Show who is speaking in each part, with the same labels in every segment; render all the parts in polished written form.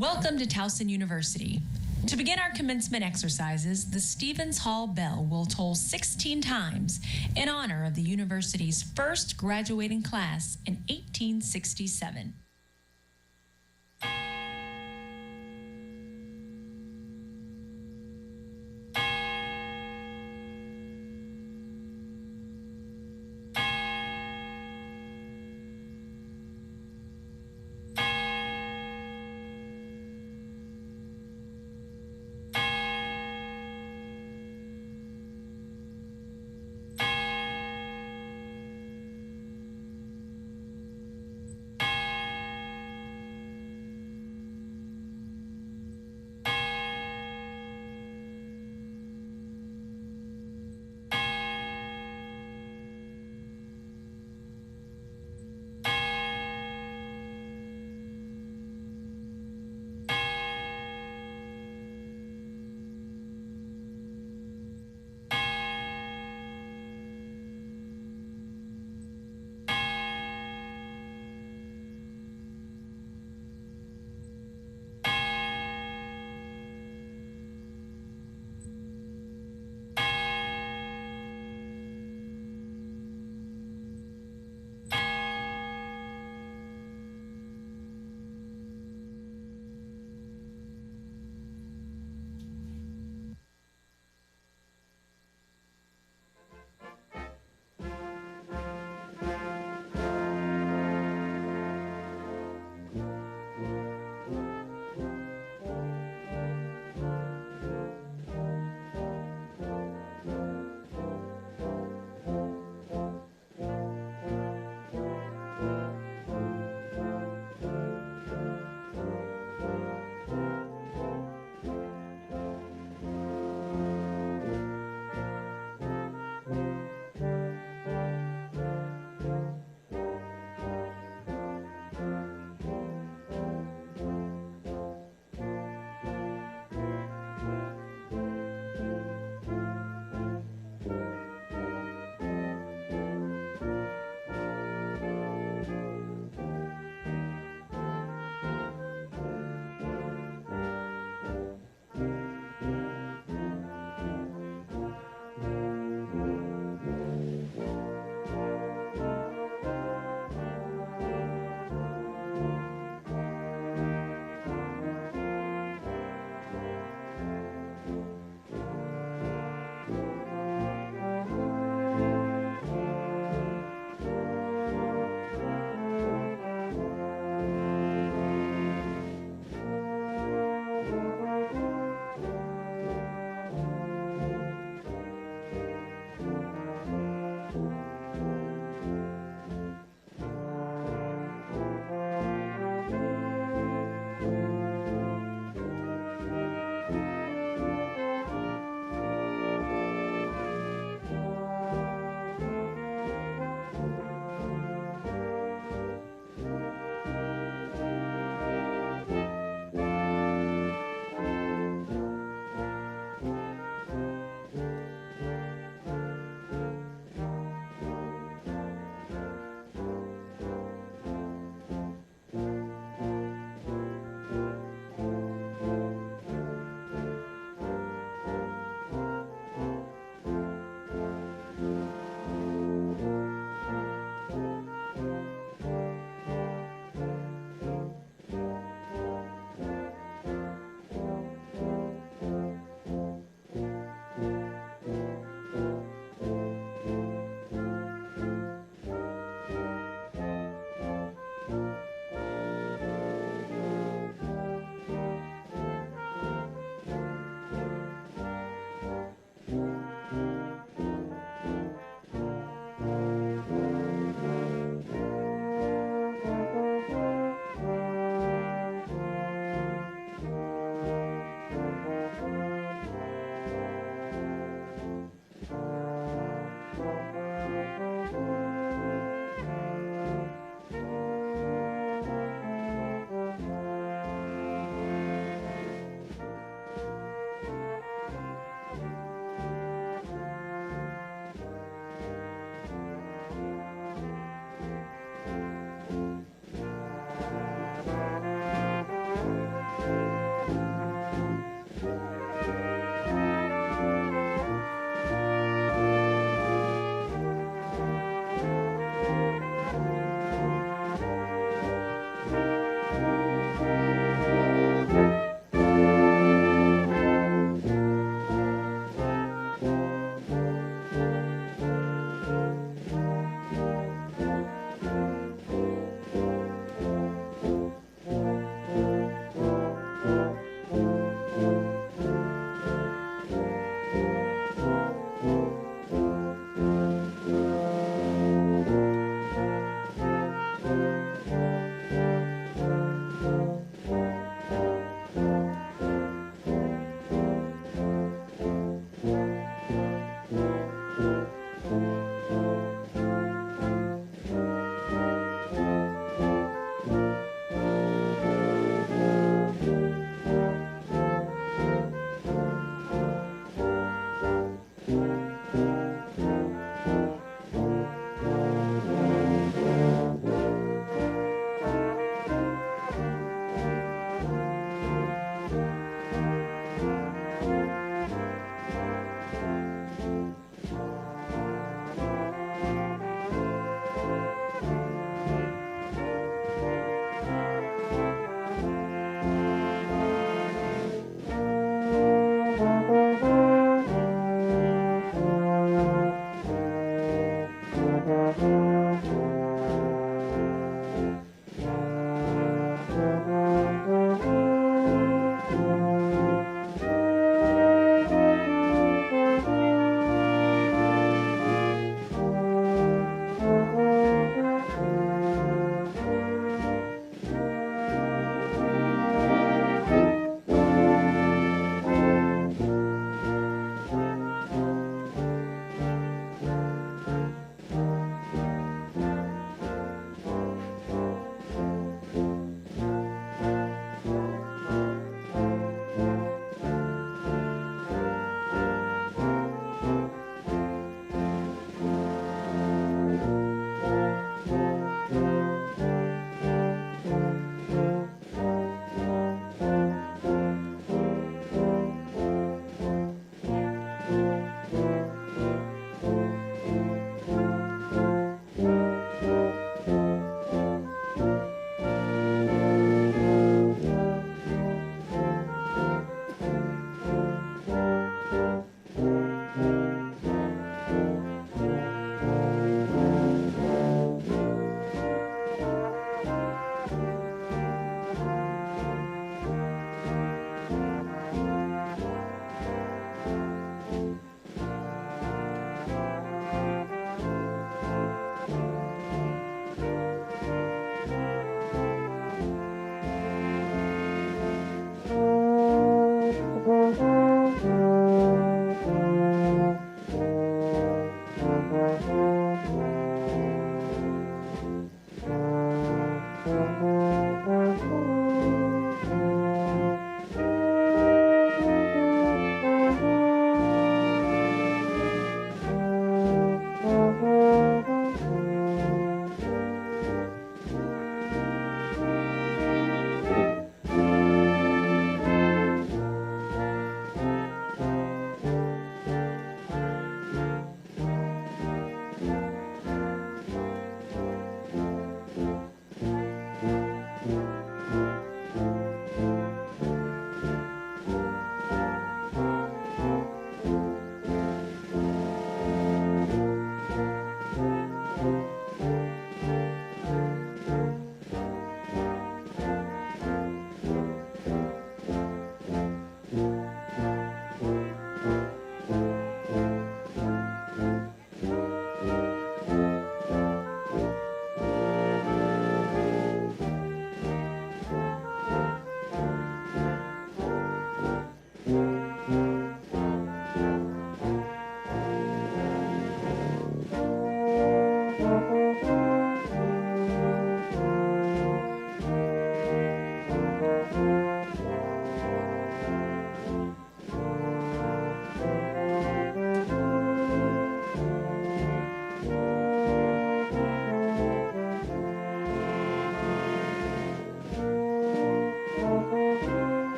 Speaker 1: Welcome to Towson University. To begin our commencement exercises, the Stevens Hall bell will toll 16 times in honor of the university's first graduating class in 1867.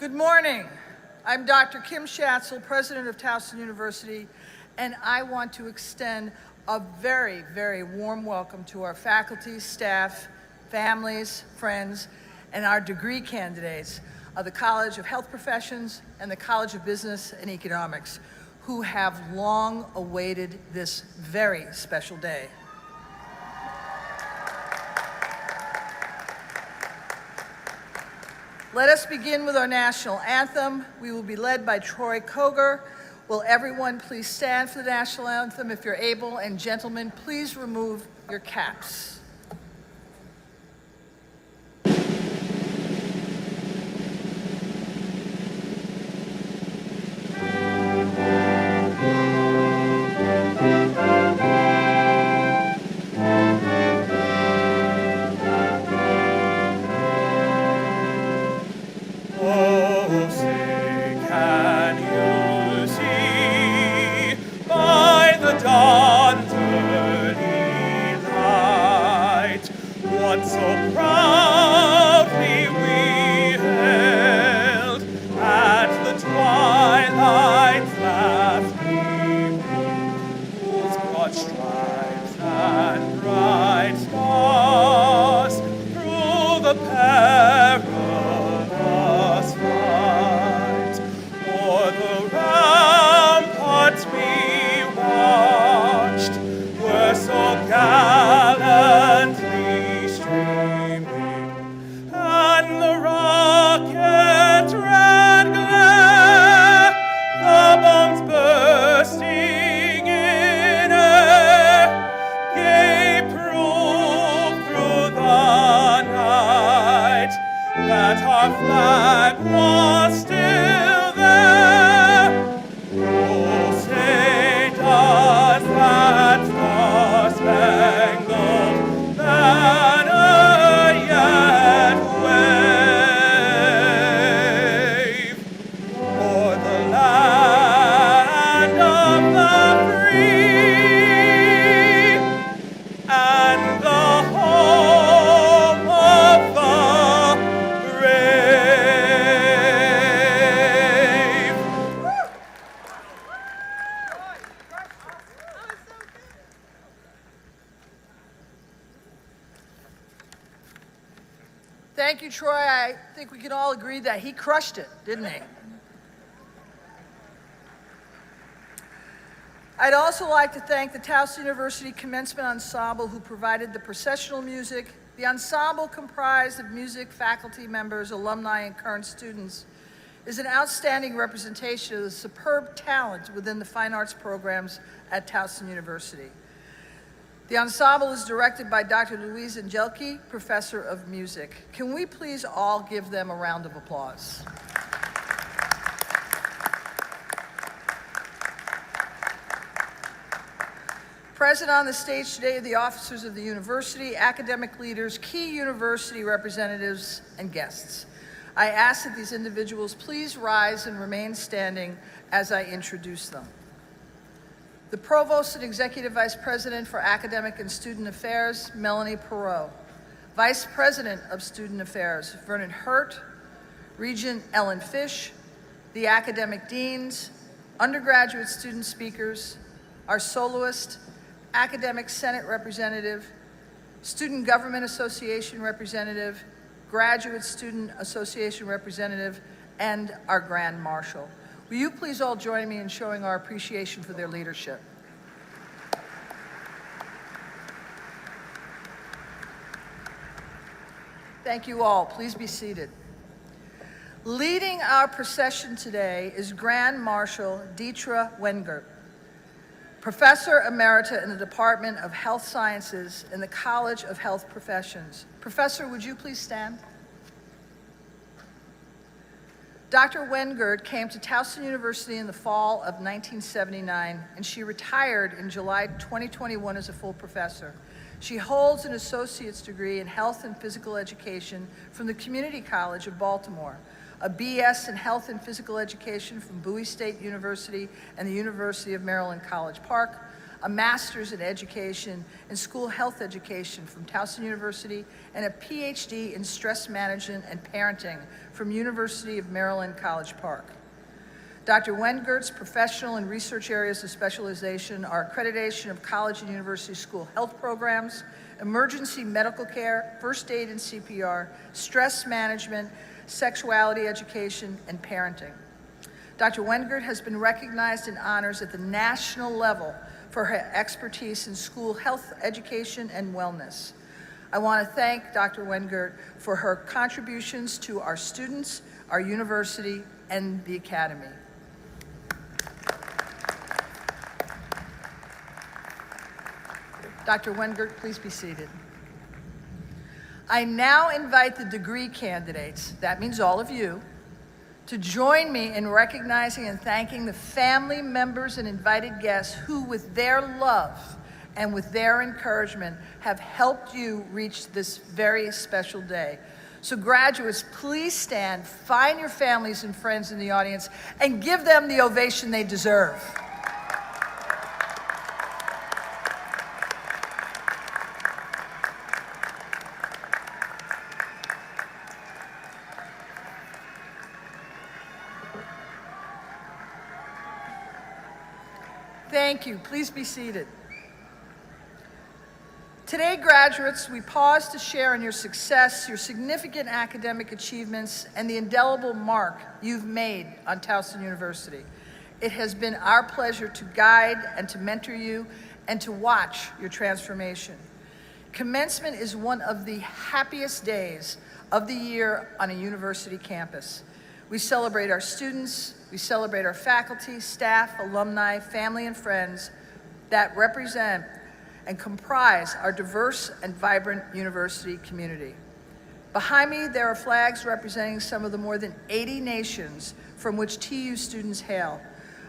Speaker 2: Good morning. I'm Dr. Kim Schatzel, president of Towson University, and I want to extend a very, very warm welcome to our faculty, staff, families, friends, and our degree candidates of the College of Health Professions and the College of Business and Economics, who have long awaited this very special day. Let us begin with our national anthem. We will be led by Troy Koger. Will everyone please stand for the national anthem if you're able, and gentlemen, please remove your caps.
Speaker 3: Perilous fight.
Speaker 2: Troy, I think we can all agree that he crushed it, didn't he? I'd also like to thank the Towson University Commencement Ensemble who provided the processional music. The ensemble, comprised of music faculty members, alumni, and current students, is an outstanding representation of the superb talent within the fine arts programs at Towson University. The ensemble is directed by Dr. Louise Angelke, Professor of Music. Can we please all give them a round of applause? Present on the stage today are the officers of the university, academic leaders, key university representatives, and guests. I ask that these individuals please rise and remain standing as I introduce them. The Provost and Executive Vice President for Academic and Student Affairs, Melanie Perot. Vice President of Student Affairs, Vernon Hurt. Regent Ellen Fish. The academic deans, undergraduate student speakers, our soloist, Academic Senate Representative, Student Government Association Representative, Graduate Student Association Representative, and our Grand Marshal. Will you please all join me in showing our appreciation for their leadership? Thank you all. Please be seated. Leading our procession today is Grand Marshal Dietrich Wenger, Professor Emerita in the Department of Health Sciences in the College of Health Professions. Professor, would you please stand? Dr. Wenger came to Towson University in the fall of 1979, and she retired in July 2021 as a full professor. She holds an associate's degree in health and physical education from the Community College of Baltimore, a BS in Health and Physical Education from Bowie State University and the University of Maryland College Park, a Master's in Education and School Health Education from Towson University, and a PhD in Stress Management and Parenting from University of Maryland College Park. Dr. Wengert's professional and research areas of specialization are accreditation of college and university school health programs, emergency medical care, first aid and CPR, stress management, sexuality education, and parenting. Dr. Wengert has been recognized in honors at the national level for her expertise in school health education and wellness. I want to thank Dr. Wengert for her contributions to our students, our university, and the academy. Dr. Wengert, please be seated. I now invite the degree candidates, that means all of you, to join me in recognizing and thanking the family members and invited guests who, with their love and with their encouragement, have helped you reach this very special day. So graduates, please stand, find your families and friends in the audience, and give them the ovation they deserve. Thank you. Please be seated. Today, graduates, we pause to share in your success, your significant academic achievements, and the indelible mark you've made on Towson University. It has been our pleasure to guide and to mentor you and to watch your transformation. Commencement is one of the happiest days of the year on a university campus. We celebrate our students, we celebrate our faculty, staff, alumni, family, and friends that represent and comprise our diverse and vibrant university community. Behind me, there are flags representing some of the more than 80 nations from which TU students hail.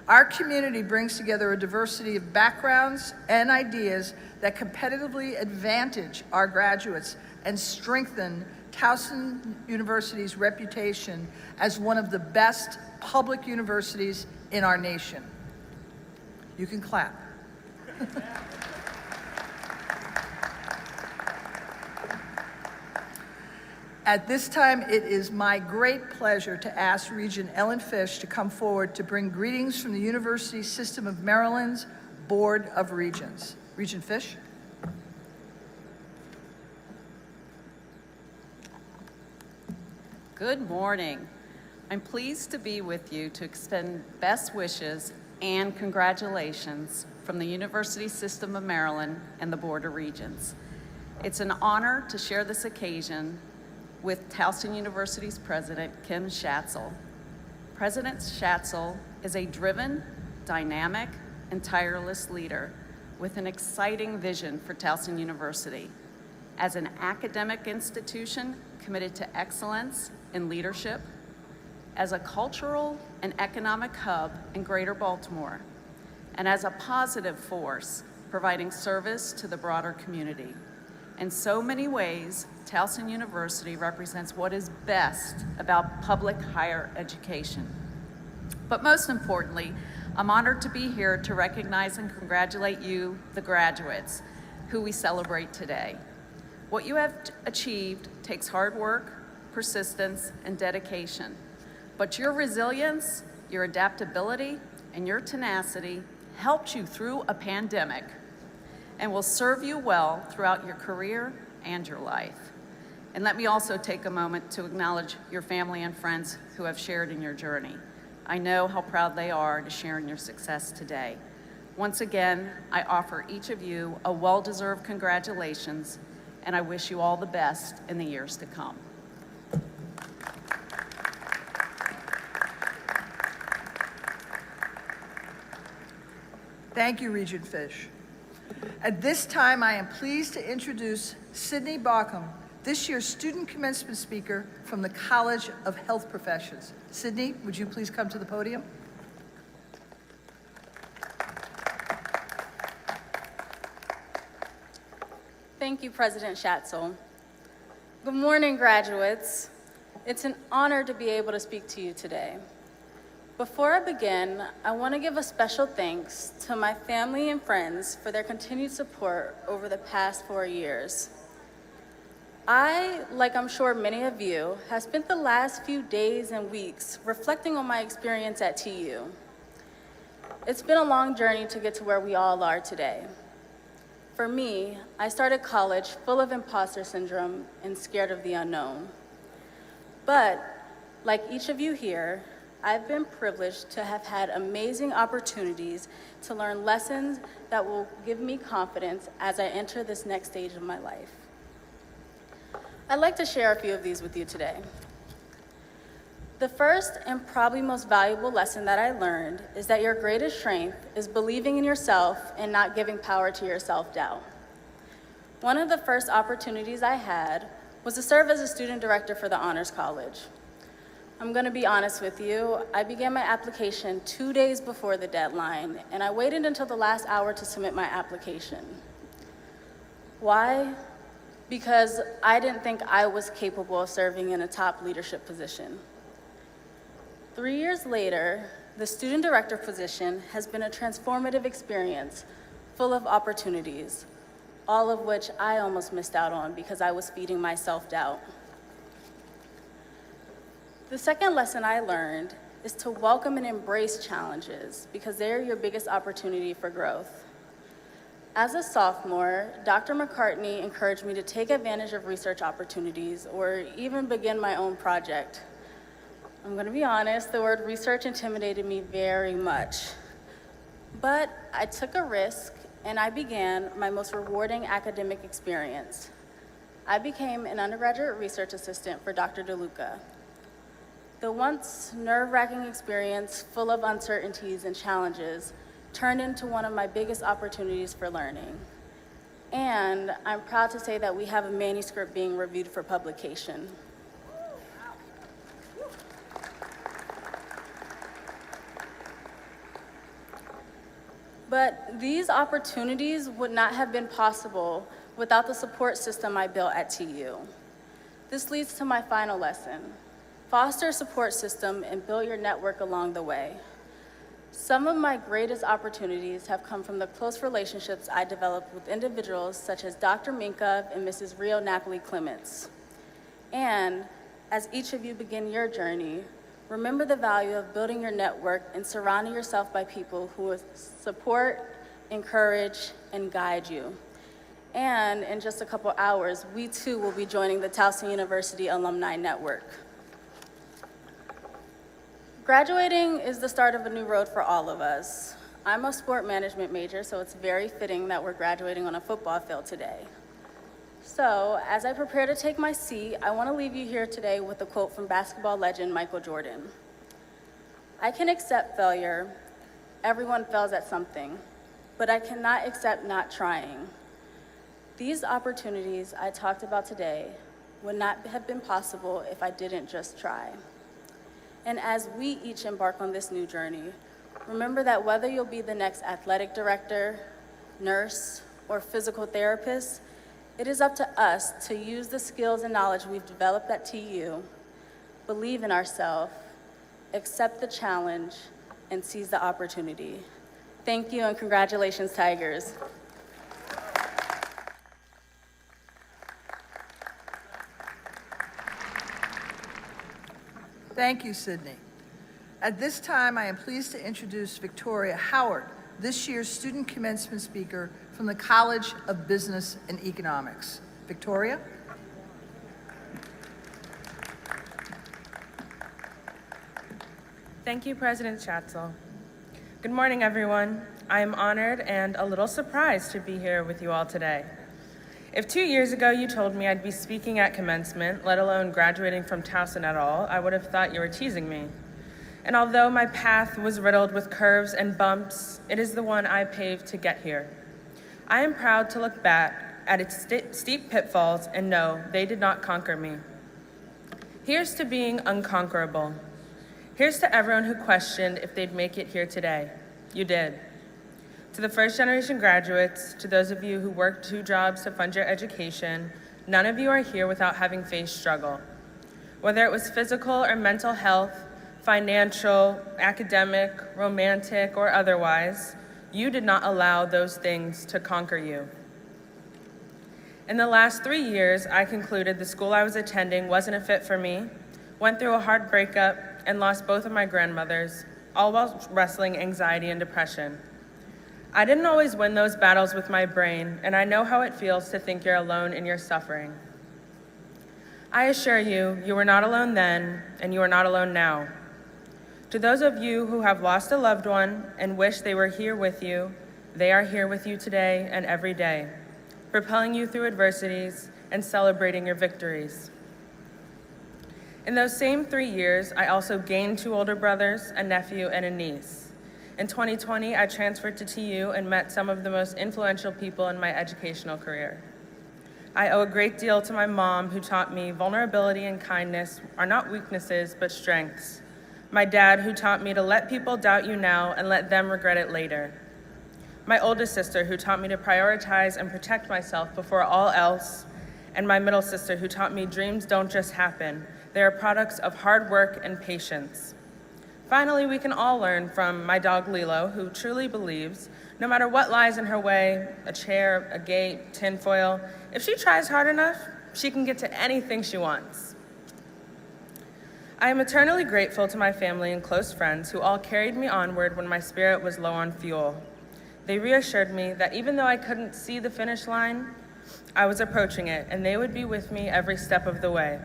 Speaker 2: Our community brings together a diversity of backgrounds and ideas that competitively advantage our graduates and strengthen Towson University's reputation as one of the best public universities in our nation. You can clap. At this time, it is my great pleasure to ask Regent Ellen Fish to come forward to bring greetings from the University System of Maryland's Board of Regents. Regent Fish.
Speaker 3: Good morning. I'm pleased to be with you to extend best wishes and congratulations from the University System of Maryland and the Board of Regents. It's an honor to share this occasion with Towson University's President, Kim Schatzel. President Schatzel is a driven, dynamic, and tireless leader with an exciting vision for Towson University. As an academic institution committed to excellence in leadership, as a cultural and economic hub in Greater Baltimore, and as a positive force providing service to the broader community. In so many ways, Towson University represents what is best about public higher education. But most importantly, I'm honored to be here to recognize and congratulate you, the graduates, who we celebrate today. What you have achieved takes hard work, persistence, and dedication. But your resilience, your adaptability, and your tenacity helped you through a pandemic and will serve you well throughout your career and your life. And let me also take a moment to acknowledge your family and friends who have shared in your journey. I know how proud they are to share in your success today. Once again, I offer each of you a well-deserved congratulations, and I wish you all the best in the years to come.
Speaker 2: Thank you, Regent Fish. At this time, I am pleased to introduce Sydney Backham, this year's student commencement speaker from the College of Health Professions. Sydney, would you please come to the podium?
Speaker 4: Thank you, President Schatzel. Good morning, graduates. It's an honor to be able to speak to you today. Before I begin, I want to give a special thanks to my family and friends for their continued support over the past 4 years. I, like I'm sure many of you, have spent the last few days and weeks reflecting on my experience at TU. It's been a long journey to get to where we all are today. For me, I started college full of imposter syndrome and scared of the unknown. But, like each of you here, I've been privileged to have had amazing opportunities to learn lessons that will give me confidence as I enter this next stage of my life. I'd like to share a few of these with you today. The first and probably most valuable lesson that I learned is that your greatest strength is believing in yourself and not giving power to your self-doubt. One of the first opportunities I had was to serve as a student director for the Honors College. I'm going to be honest with you, I began my application 2 days before the deadline, and I waited until the last hour to submit my application. Why? Because I didn't think I was capable of serving in a top leadership position. 3 years later, the student director position has been a transformative experience full of opportunities, all of which I almost missed out on because I was feeding my self-doubt. The second lesson I learned is to welcome and embrace challenges because they're your biggest opportunity for growth. As a sophomore, Dr. McCartney encouraged me to take advantage of research opportunities or even begin my own project. I'm going to be honest, the word research intimidated me very much. But I took a risk and I began my most rewarding academic experience. I became an undergraduate research assistant for Dr. DeLuca. The once nerve-wracking experience, full of uncertainties and challenges, turned into one of my biggest opportunities for learning. And I'm proud to say that we have a manuscript being reviewed for publication. But these opportunities would not have been possible without the support system I built at TU. This leads to my final lesson. Foster a support system and build your network along the way. Some of my greatest opportunities have come from the close relationships I developed with individuals such as Dr. Minka and Mrs. Rio Napoli Clements. And as each of you begin your journey, remember the value of building your network and surrounding yourself by people who will support, encourage, and guide you. And in just a couple hours, we too will be joining the Towson University Alumni Network. Graduating is the start of a new road for all of us. I'm a sport management major, so it's very fitting that we're graduating on a football field today. So, as I prepare to take my seat, I want to leave you here today with a quote from basketball legend Michael Jordan. "I can accept failure. Everyone fails at something, but I cannot accept not trying. These opportunities I talked about today would not have been possible if I didn't just try." And as we each embark on this new journey, remember that whether you'll be the next athletic director, nurse, or physical therapist, it is up to us to use the skills and knowledge we've developed at TU, believe in ourselves, accept the challenge, and seize the opportunity. Thank you and congratulations, Tigers.
Speaker 2: Thank you, Sydney. At this time, I am pleased to introduce Victoria Howard, this year's student commencement speaker from the College of Business and Economics. Victoria?
Speaker 5: Thank you, President Schatzel. Good morning, everyone. I am honored and a little surprised to be here with you all today. If 2 years ago you told me I'd be speaking at commencement, let alone graduating from Towson at all, I would have thought you were teasing me. And although my path was riddled with curves and bumps, it is the one I paved to get here. I am proud to look back at its steep pitfalls and know they did not conquer me. Here's to being unconquerable. Here's to everyone who questioned if they'd make it here today. You did. To the first-generation graduates, to those of you who worked 2 jobs to fund your education, none of you are here without having faced struggle. Whether it was physical or mental health, financial, academic, romantic, or otherwise, you did not allow those things to conquer you. In the last 3 years, I concluded the school I was attending wasn't a fit for me, went through a hard breakup, and lost both of my grandmothers, all while wrestling anxiety and depression. I didn't always win those battles with my brain, and I know how it feels to think you're alone in your suffering. I assure you, you were not alone then, and you are not alone now. To those of you who have lost a loved one and wish they were here with you, they are here with you today and every day, propelling you through adversities and celebrating your victories. In those same 3 years, I also gained 2 older brothers, a nephew, and a niece. In 2020, I transferred to TU and met some of the most influential people in my educational career. I owe a great deal to my mom, who taught me vulnerability and kindness are not weaknesses, but strengths. My dad, who taught me to let people doubt you now and let them regret it later. My oldest sister, who taught me to prioritize and protect myself before all else. And my middle sister, who taught me dreams don't just happen. They are products of hard work and patience. Finally, we can all learn from my dog Lilo, who truly believes, no matter what lies in her way, a chair, a gate, tinfoil, if she tries hard enough, she can get to anything she wants. I am eternally grateful to my family and close friends who all carried me onward when my spirit was low on fuel. They reassured me that even though I couldn't see the finish line, I was approaching it, and they would be with me every step of the way.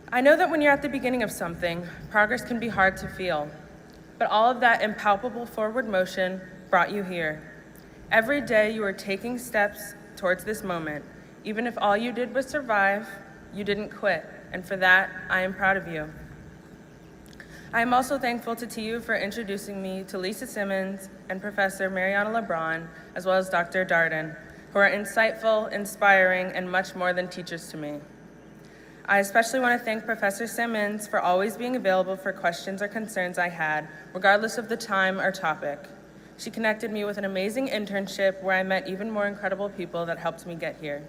Speaker 5: I know that when you're at the beginning of something, progress can be hard to feel, but all of that impalpable forward motion brought you here. Every day you are taking steps towards this moment. Even if all you did was survive, you didn't quit, and for that, I am proud of you. I am also thankful to TU for introducing me to Lisa Simmons and Professor Mariana LeBron, as well as Dr. Darden, who are insightful, inspiring, and much more than teachers to me. I especially want to thank Professor Simmons for always being available for questions or concerns I had, regardless of the time or topic. She connected me with an amazing internship where I met even more incredible people that helped me get here.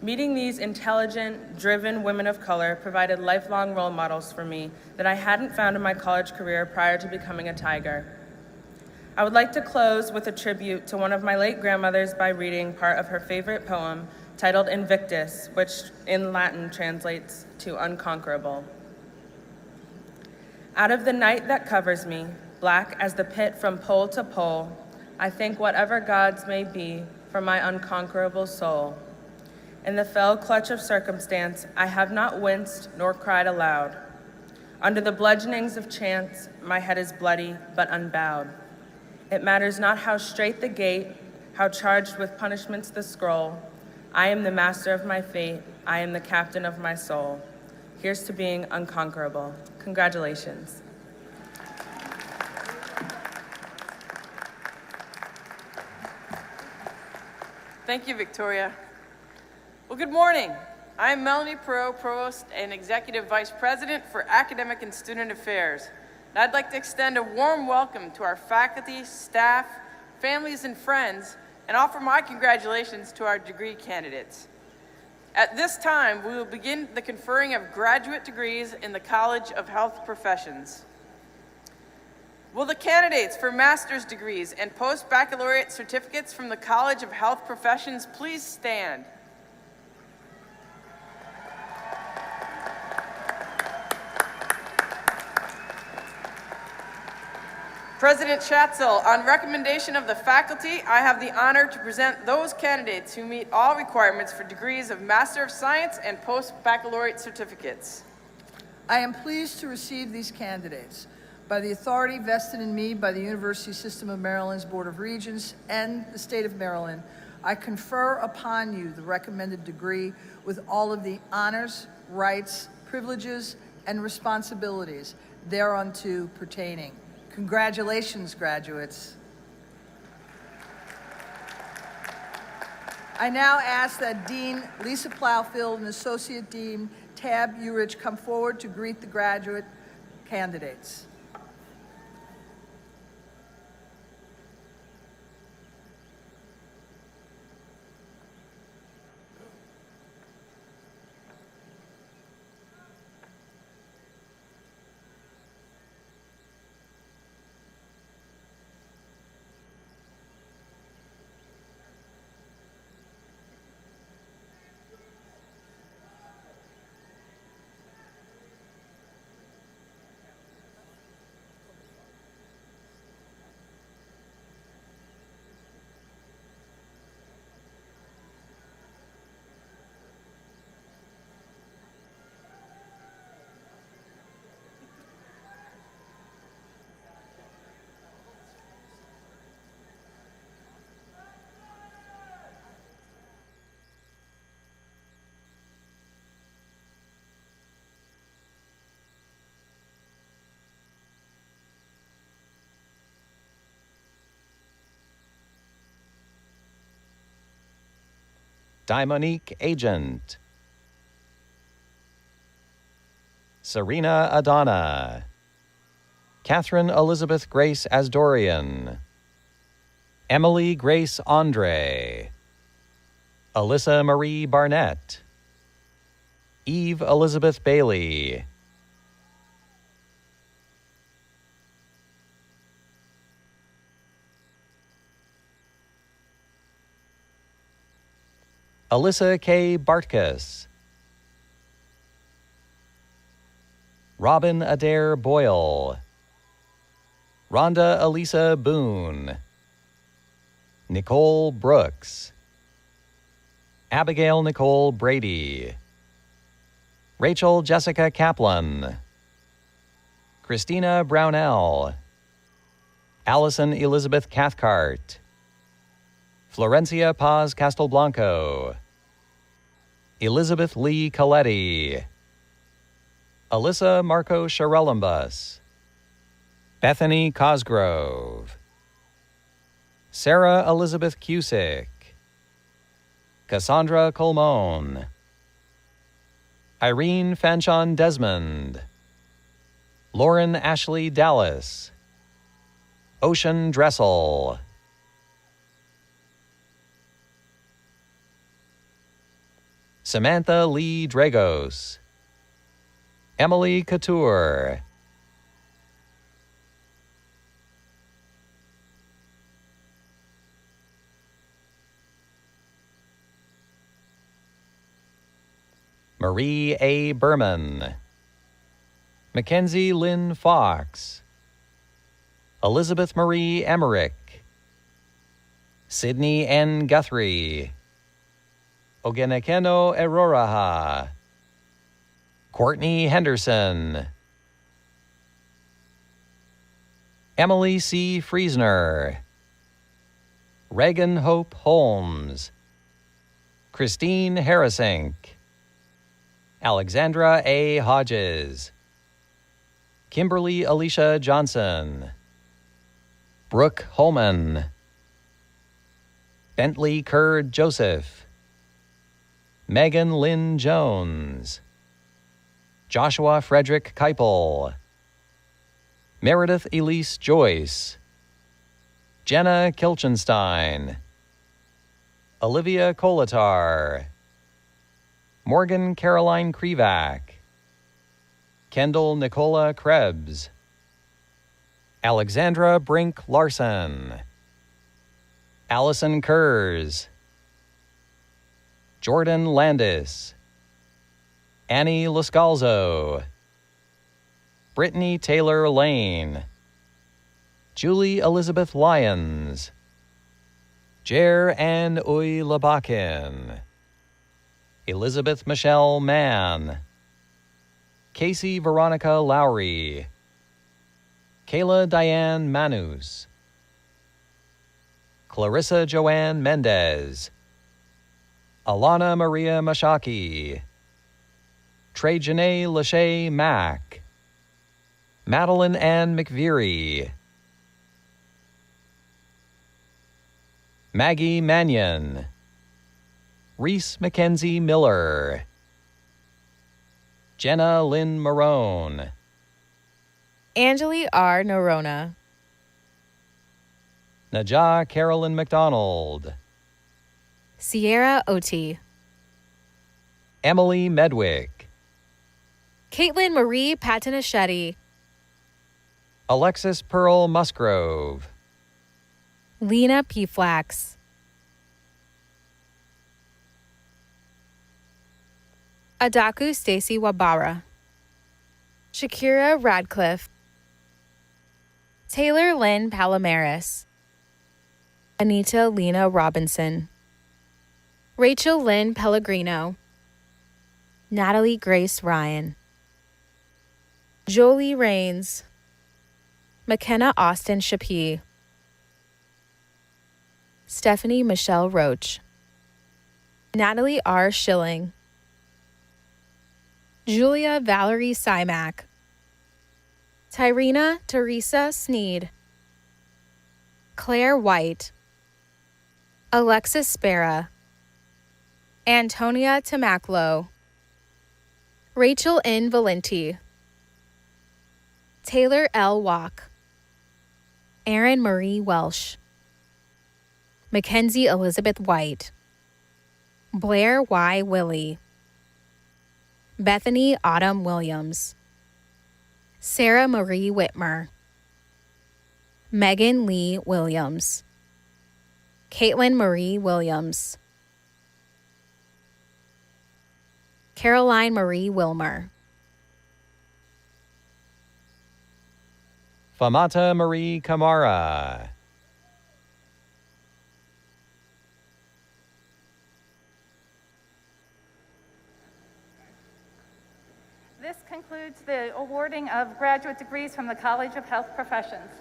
Speaker 5: Meeting these intelligent, driven women of color provided lifelong role models for me that I hadn't found in my college career prior to becoming a Tiger. I would like to close with a tribute to one of my late grandmothers by reading part of her favorite poem, titled Invictus, which in Latin translates to unconquerable. Out of the night that covers me, black as the pit from pole to pole, I thank whatever gods may be for my unconquerable soul. In the fell clutch of circumstance, I have not winced nor cried aloud. Under the bludgeonings of chance, my head is bloody but unbowed. It matters not how straight the gate, how charged with punishments the scroll. I am the master of my fate. I am the captain of my soul. Here's to being unconquerable. Congratulations.
Speaker 6: Thank you, Victoria. Well, good morning. I'm Melanie Perot, Provost and Executive Vice President for Academic and Student Affairs. And I'd like to extend a warm welcome to our faculty, staff, families, and friends, and offer my congratulations to our degree candidates. At this time, we will begin the conferring of graduate degrees in the College of Health Professions. Will the candidates for master's degrees and post-baccalaureate certificates from the College of Health Professions please stand? President Schatzel, on recommendation of the faculty, I have the honor to present those candidates who meet all requirements for degrees of Master of Science and post-baccalaureate certificates.
Speaker 2: I am pleased to receive these candidates. By the authority vested in me by the University System of Maryland's Board of Regents and the State of Maryland, I confer upon you the recommended degree with all of the honors, rights, privileges, and responsibilities thereunto pertaining. Congratulations, graduates. I now ask that Dean Lisa Plowfield and Associate Dean Tab Urich come forward to greet the graduate candidates.
Speaker 7: Dimonique Agent, Serena Adana, Catherine Elizabeth Grace Asdorian, Emily Grace Andre, Alyssa Marie Barnett, Eve Elizabeth Bailey, Alyssa K. Bartkus, Robin Adair Boyle, Rhonda Elisa Boone, Nicole Brooks, Abigail Nicole Brady, Rachel Jessica Kaplan, Christina Brownell, Allison Elizabeth Cathcart, Florencia Paz Castelblanco, Elizabeth Lee Coletti, Alyssa Marco Sharelambus, Bethany Cosgrove, Sarah Elizabeth Cusick, Cassandra Colmone, Irene Fanchon Desmond, Lauren Ashley Dallas, Ocean Dressel, Samantha Lee Dragos, Emily Couture, Marie A. Berman, Mackenzie Lynn Fox, Elizabeth Marie Emmerich, Sydney N. Guthrie, Ogenekeno Eroraha, Courtney Henderson, Emily C. Friesner, Reagan Hope Holmes, Christine Harrisink, Alexandra A. Hodges, Kimberly Alicia Johnson, Brooke Holman, Bentley Kerr Joseph, Megan Lynn Jones, Joshua Frederick Keipel, Meredith Elise Joyce, Jenna Kilchenstein, Olivia Kolatar, Morgan Caroline Krivak, Kendall Nicola Krebs, Alexandra Brink Larson, Allison Kurz, Jordan Landis, Annie Lascalzo, Brittany Taylor Lane, Julie Elizabeth Lyons, Jer Ann Uy Labakin, Elizabeth Michelle Mann, Casey Veronica Lowry, Kayla Diane Manus, Clarissa Joanne Mendez, Alana Maria Mashaki, Trey Janae Lachey Mack, Madeline Ann McVeary, Maggie Mannion, Reese Mackenzie Miller, Jenna Lynn Marone,
Speaker 8: Angeli R. Norona,
Speaker 7: Najah Carolyn McDonald,
Speaker 8: Sierra Oti,
Speaker 7: Emily Medwick,
Speaker 8: Caitlin Marie Patinaschetti,
Speaker 7: Alexis Pearl Musgrove,
Speaker 8: Lena P. Flax, Adaku Stacy Wabara, Shakira Radcliffe, Taylor Lynn Palomares, Anita Lena Robinson, Rachel Lynn Pellegrino, Natalie Grace Ryan, Jolie Rains, McKenna Austin Shapee, Stephanie Michelle Roach, Natalie R. Schilling, Julia Valerie Simac, Tyrena Teresa Sneed, Claire White, Alexis Spera, Antonia Tamaclo, Rachel N. Valenti, Taylor L. Walk, Erin Marie Welsh, Mackenzie Elizabeth White, Blair Y. Willie, Bethany Autumn Williams, Sarah Marie Whitmer, Megan Lee Williams, Caitlin Marie Williams, Caroline Marie Wilmer,
Speaker 7: Famata Marie Kamara,
Speaker 9: This concludes the awarding of graduate degrees from the College of Health Professions.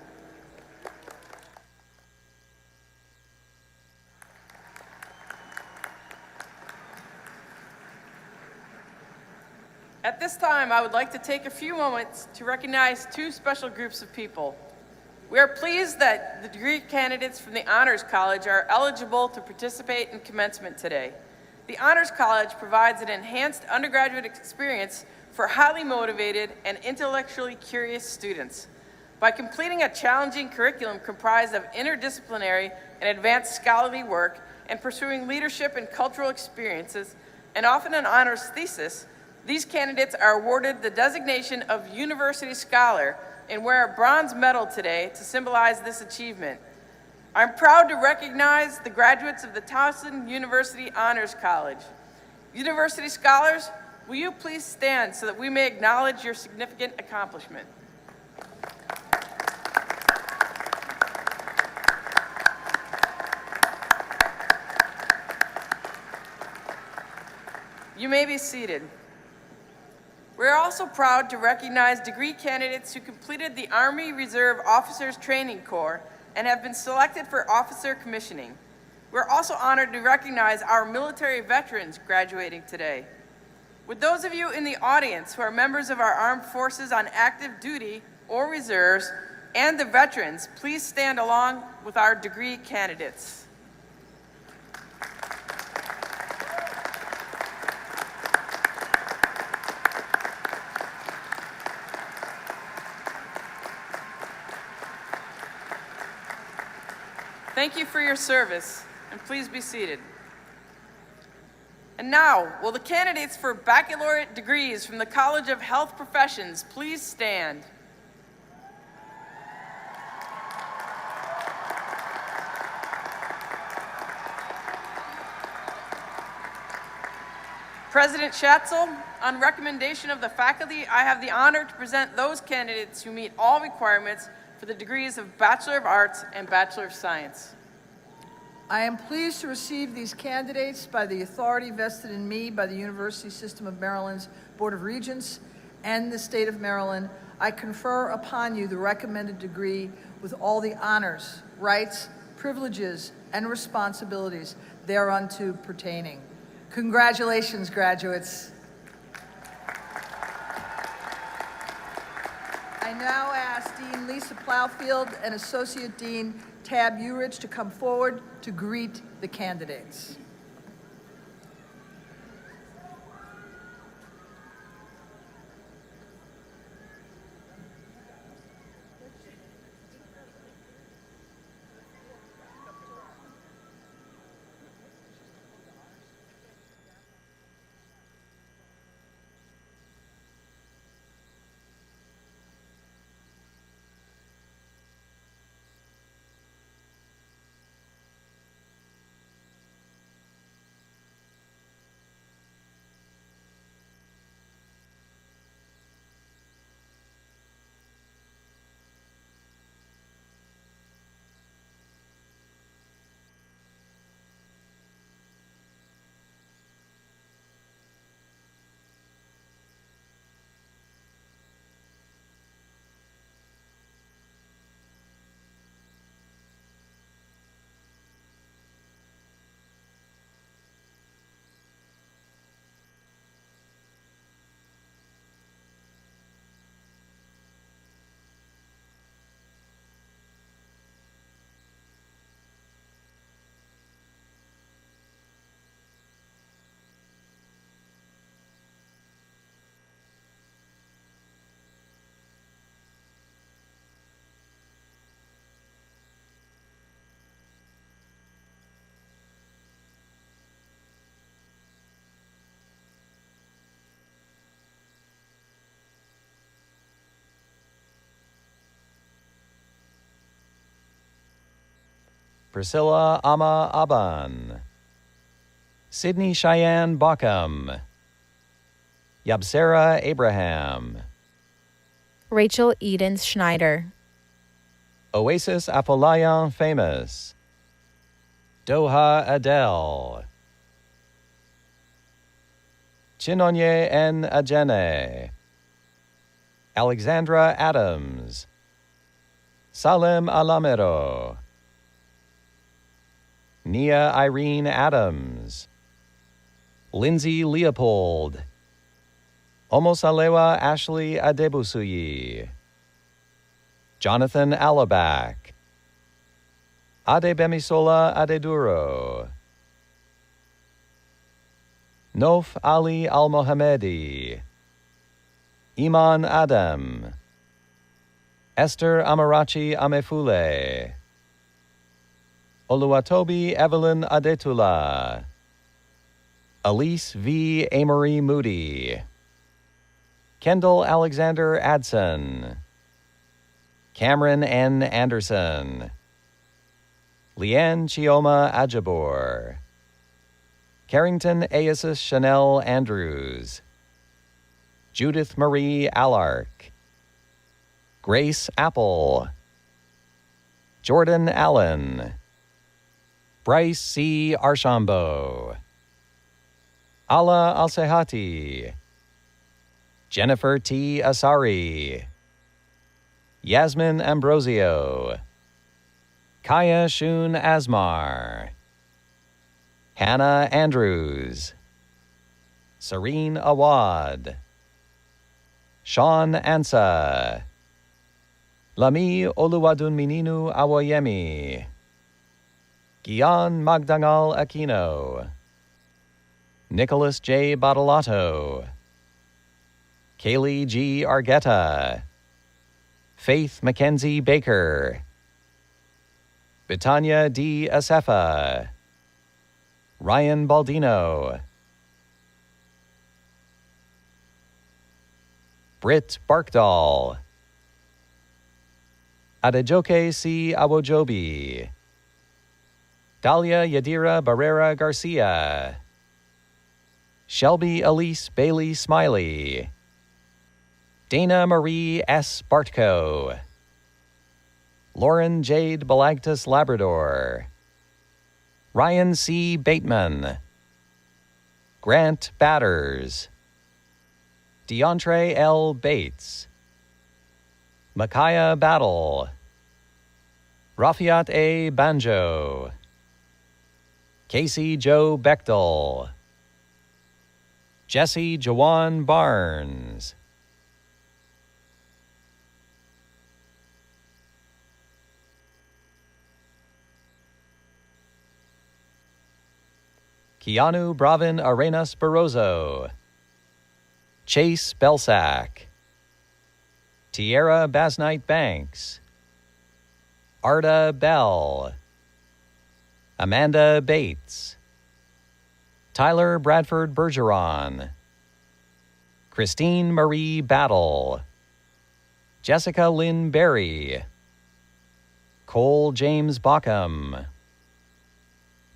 Speaker 6: At this time, I would like to take a few moments to recognize two special groups of people. We are pleased that the degree candidates from the Honors College are eligible to participate in commencement today. The Honors College provides an enhanced undergraduate experience for highly motivated and intellectually curious students. By completing a challenging curriculum comprised of interdisciplinary and advanced scholarly work and pursuing leadership and cultural experiences, and often an honors thesis, these candidates are awarded the designation of University Scholar and wear a bronze medal today to symbolize this achievement. I'm proud to recognize the graduates of the Towson University Honors College. University Scholars, will you please stand so that we may acknowledge your significant accomplishment? You may be seated. We're also proud to recognize degree candidates who completed the Army Reserve Officers Training Corps and have been selected for officer commissioning. We're also honored to recognize our military veterans graduating today. Would those of you in the audience who are members of our armed forces on active duty or reserves and the veterans please stand along with our degree candidates. Thank you for your service, and please be seated. And now, will the candidates for baccalaureate degrees from the College of Health Professions please stand? President Schatzel, on recommendation of the faculty, I have the honor to present those candidates who meet all requirements for the degrees of Bachelor of Arts and Bachelor of Science.
Speaker 2: I am pleased to receive these candidates by the authority vested in me by the University System of Maryland's Board of Regents and the State of Maryland. I confer upon you the recommended degree with all the honors, rights, privileges, and responsibilities thereunto pertaining. Congratulations, graduates. I now ask Dean Lisa Plowfield and Associate Dean Tab Urich to come forward to greet the candidates.
Speaker 7: Priscilla Ama Aban, Sydney Cheyenne Backham, Yabsera Abraham,
Speaker 8: Rachel Eden Schneider,
Speaker 7: Oasis Afolayan Famous, Doha Adele, Chinonye N. Ajene, Alexandra Adams, Salem Alamero, Nia Irene Adams, Lindsay Leopold, Omosalewa Ashley Adebusuyi, Jonathan Alabak, Adebemisola Adeduro, Nof Ali Al-Mohammedi, Iman Adam, Esther Amarachi Amefule, Oluwatobi Evelyn Adetula, Elise V. Amory Moody, Kendall Alexander Adson, Cameron N. Anderson, Leanne Chioma Ajabor, Carrington Aesis Chanel Andrews, Judith Marie Allark, Grace Apple, Jordan Allen, Bryce C. Archambault, Ala Alsehati, Jennifer T. Asari, Yasmin Ambrosio, Kaya Shun Asmar, Hannah Andrews, Serene Awad, Sean Ansa, Lami Oluwadunmininu Awoyemi, Gian Magdangal Aquino, Nicholas J. Badalato, Kaylee G. Argueta, Faith Mackenzie Baker, Betania D. Asefa, Ryan Baldino, Britt Barkdal, Adejoke C. Awojobi, Dalia Yadira Barrera Garcia, Shelby Elise Bailey Smiley, Dana Marie S. Bartko, Lauren Jade Balagtas Labrador, Ryan C. Bateman, Grant Batters, DeAndre L. Bates, Micaiah Battle, Rafiat A. Banjo, Casey Joe Bechtel, Jesse Jawan Barnes, Keanu Bravin Arenas Barroso, Chase Belsack, Tierra Basnight Banks, Arda Bell, Amanda Bates, Tyler Bradford Bergeron, Christine Marie Battle, Jessica Lynn Berry, Cole James Backham,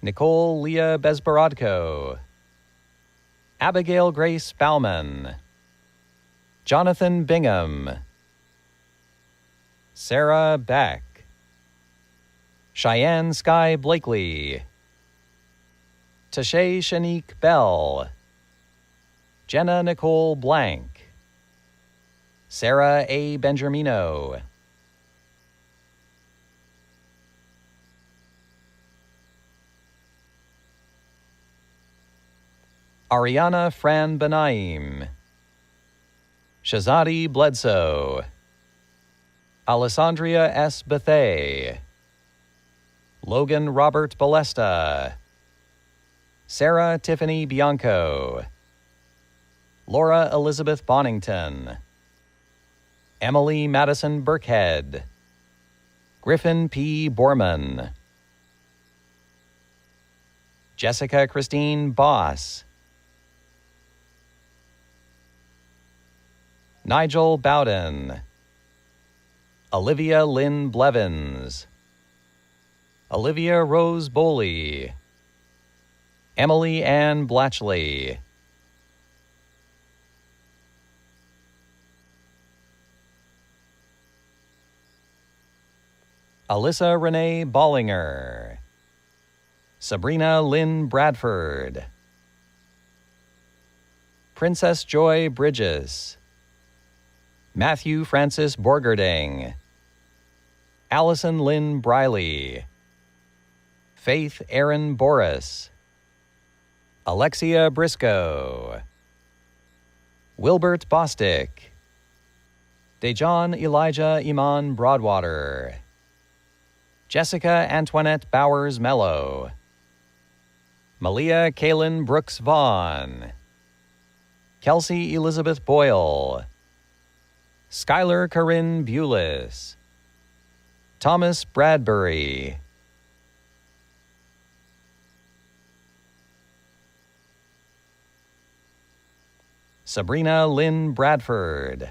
Speaker 7: Nicole Leah Bezborodko, Abigail Grace Bauman, Jonathan Bingham, Sarah Beck, Cheyenne Sky Blakely, Tashay Shanique Bell, Jenna Nicole Blank, Sarah A. Benjamino, Ariana Fran Benaim, Shazadi Bledsoe, Alessandria S. Bethay, Logan Robert Balesta, Sarah Tiffany Bianco, Laura Elizabeth Bonington, Emily Madison Burkhead, Griffin P. Borman, Jessica Christine Boss, Nigel Bowden, Olivia Lynn Blevins, Olivia Rose Boley, Emily Ann Blatchley, Alyssa Renee Bollinger, Sabrina Lynn Bradford, Princess Joy Bridges, Matthew Francis Borgerding, Allison Lynn Briley, Faith Aaron Boris, Alexia Briscoe, Wilbert Bostick, Dejon Elijah Iman Broadwater, Jessica Antoinette Bowers Mello, Malia Kaylin Brooks Vaughn, Kelsey Elizabeth Boyle, Skylar Corinne Bulis, Thomas Bradbury, Sabrina Lynn Bradford,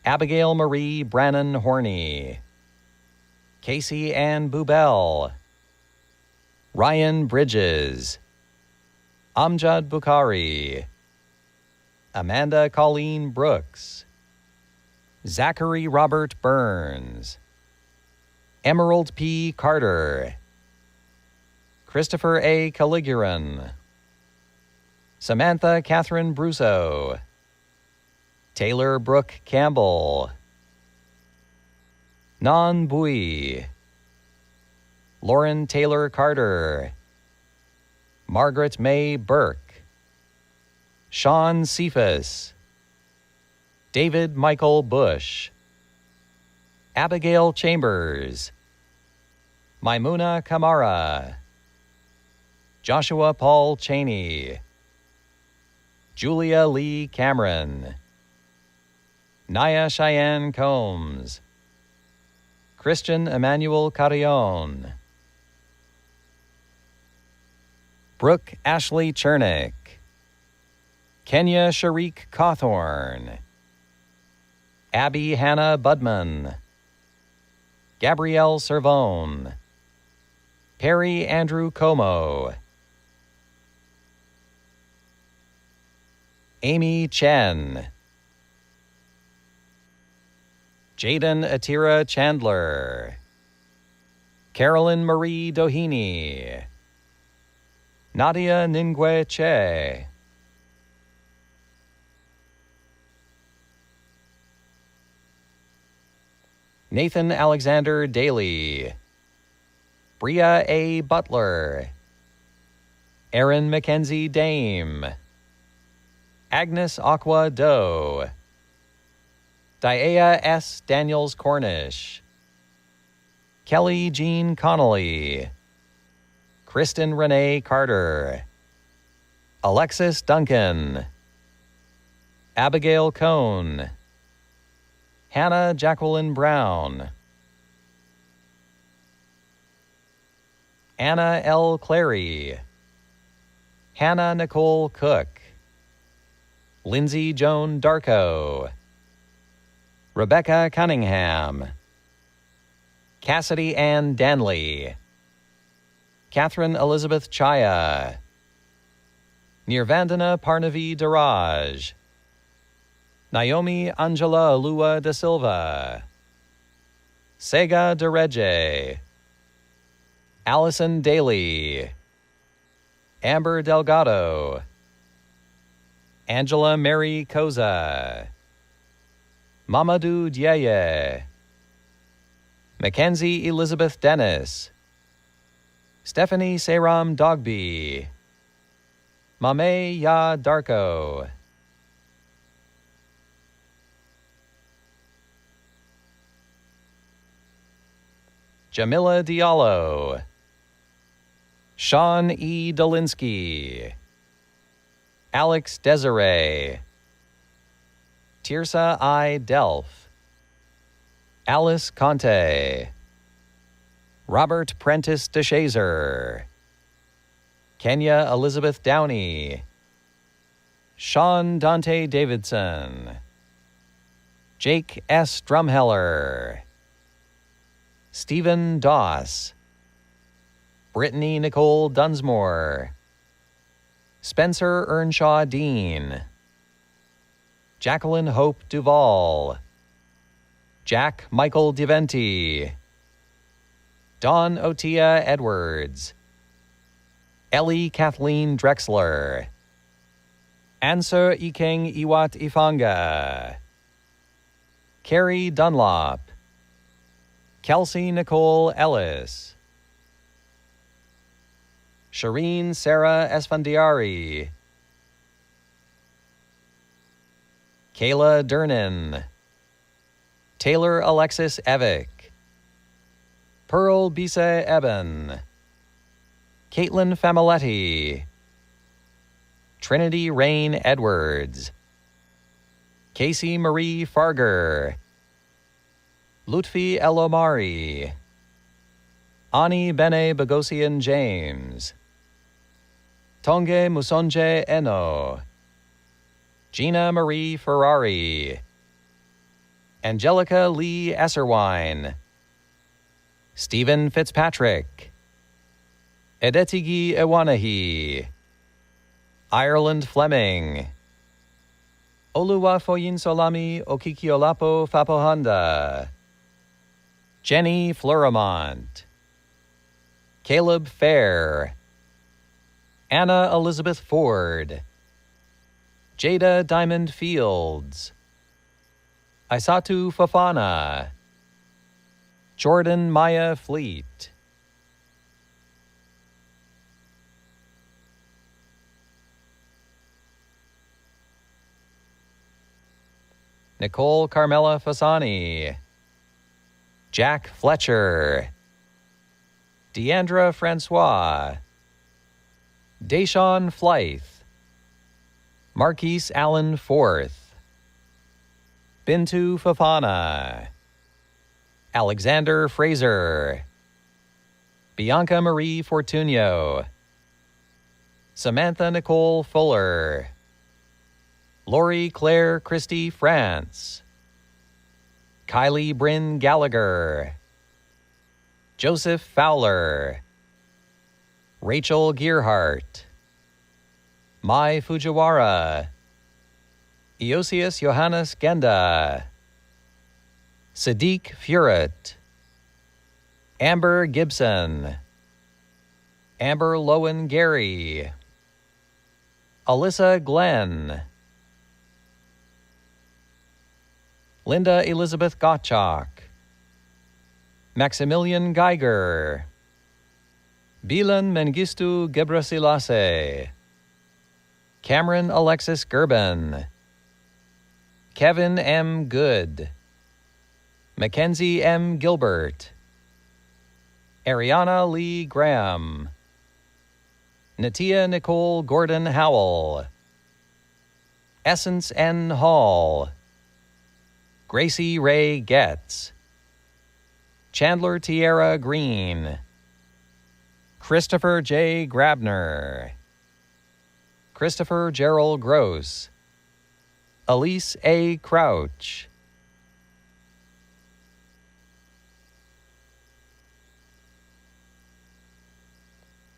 Speaker 7: Abigail Marie Brannon Horney, Casey Ann Bubel, Ryan Bridges, Amjad Bukhari, Amanda Colleen Brooks, Zachary Robert Burns, Emerald P. Carter, Christopher A. Caliguran, Samantha Catherine Brusso, Taylor Brooke Campbell, Nan Bui, Lauren Taylor Carter, Margaret May Burke, Sean Cephas, David Michael Bush, Abigail Chambers, Maimuna Kamara, Joshua Paul Cheney, Julia Lee Cameron, Naya Cheyenne Combs, Christian Emmanuel Carrion, Brooke Ashley Chernick, Kenya Sharik Cawthorn, Abby Hannah Budman, Gabrielle Servone, Perry Andrew Como, Amy Chen, Jaden Atira Chandler, Carolyn Marie Doheny, Nadia Ningwe Che, Nathan Alexander Daly, Bria A. Butler, Aaron Mackenzie Dame, Agnes Aqua Doe, Diea S. Daniels Cornish, Kelly Jean Connolly, Kristen Renee Carter, Alexis Duncan, Abigail Cohn, Hannah Jacqueline Brown, Anna L. Clary, Hannah Nicole Cook, Lindsay Joan Darko, Rebecca Cunningham, Cassidy Ann Danley, Catherine Elizabeth Chaya, Nirvandana Parnavi Daraj, Naomi Angela Alua da Silva, Sega DeRegge, Allison Daly, Amber Delgado, Angela Mary Koza, Mamadou Dieye, Mackenzie Elizabeth Dennis, Stephanie Seram Dogby, Mame Ya Darko, Jamila Diallo, Sean E. Dolinsky, Alex Desiree, Tirsa I. Delph, Alice Conte, Robert Prentice DeShazer, Kenya Elizabeth Downey, Sean Dante Davidson, Jake S. Drumheller, Stephen Doss, Brittany Nicole Dunsmore, Spencer Earnshaw Dean, Jacqueline Hope Duval, Jack Michael DeVenti, Dawn Otia Edwards, Ellie Kathleen Drexler, Answer Ikeng Iwat Ifanga, Carrie Dunlop, Kelsey Nicole Ellis, Shireen Sarah Esfandiari, Kayla Dernan, Taylor Alexis Evick, Pearl Bisa Eben, Caitlin Familetti, Trinity Rain Edwards, Casey Marie Farger, Lutfi Elomari, Ani Bene Bogosian James, Tonge Musonje Eno, Gina Marie Ferrari, Angelica Lee Esserwine, Stephen Fitzpatrick, Edetigi Ewanahi, Ireland Fleming, Oluwafoyin Solami Okikiolapo Fapohanda, Jenny Fleurimont, Caleb Fair, Anna Elizabeth Ford, Jada Diamond Fields, Isatu Fafana, Jordan Maya Fleet, Nicole Carmela Fasani, Jack Fletcher, Deandra Francois, Deshaun Flythe, Marquise Allen Forth, Bintu Fafana, Alexander Fraser, Bianca Marie Fortunio, Samantha Nicole Fuller, Lori Claire Christie France, Kylie Bryn Gallagher, Joseph Fowler, Rachel Gearhart, Mai Fujiwara, Eosius Johannes Genda, Sadiq Furet, Amber Gibson, Amber Lowen Gary, Alyssa Glenn, Linda Elizabeth Gottschalk, Maximilian Geiger, Bilan Mengistu Gebrselassie, Cameron Alexis Gerben, Kevin M. Good, Mackenzie M. Gilbert, Ariana Lee Graham, Natia Nicole Gordon Howell, Essence N. Hall, Gracie Ray Getz, Chandler Tierra Green, Christopher J. Grabner, Christopher Gerald Gross, Elise A. Crouch,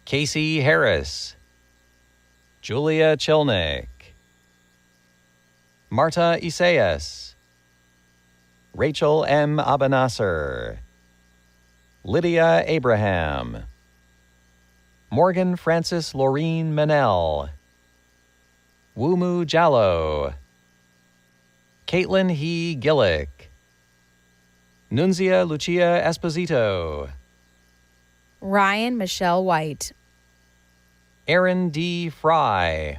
Speaker 7: Casey Harris, Julia Chilnick, Marta Isaias, Rachel M. Abanasser, Lydia Abraham, Morgan Francis Laureen Manel, Wumu Jallo, Caitlin He Gillick, Nunzia Lucia Esposito,
Speaker 8: Ryan Michelle White,
Speaker 7: Aaron D. Fry,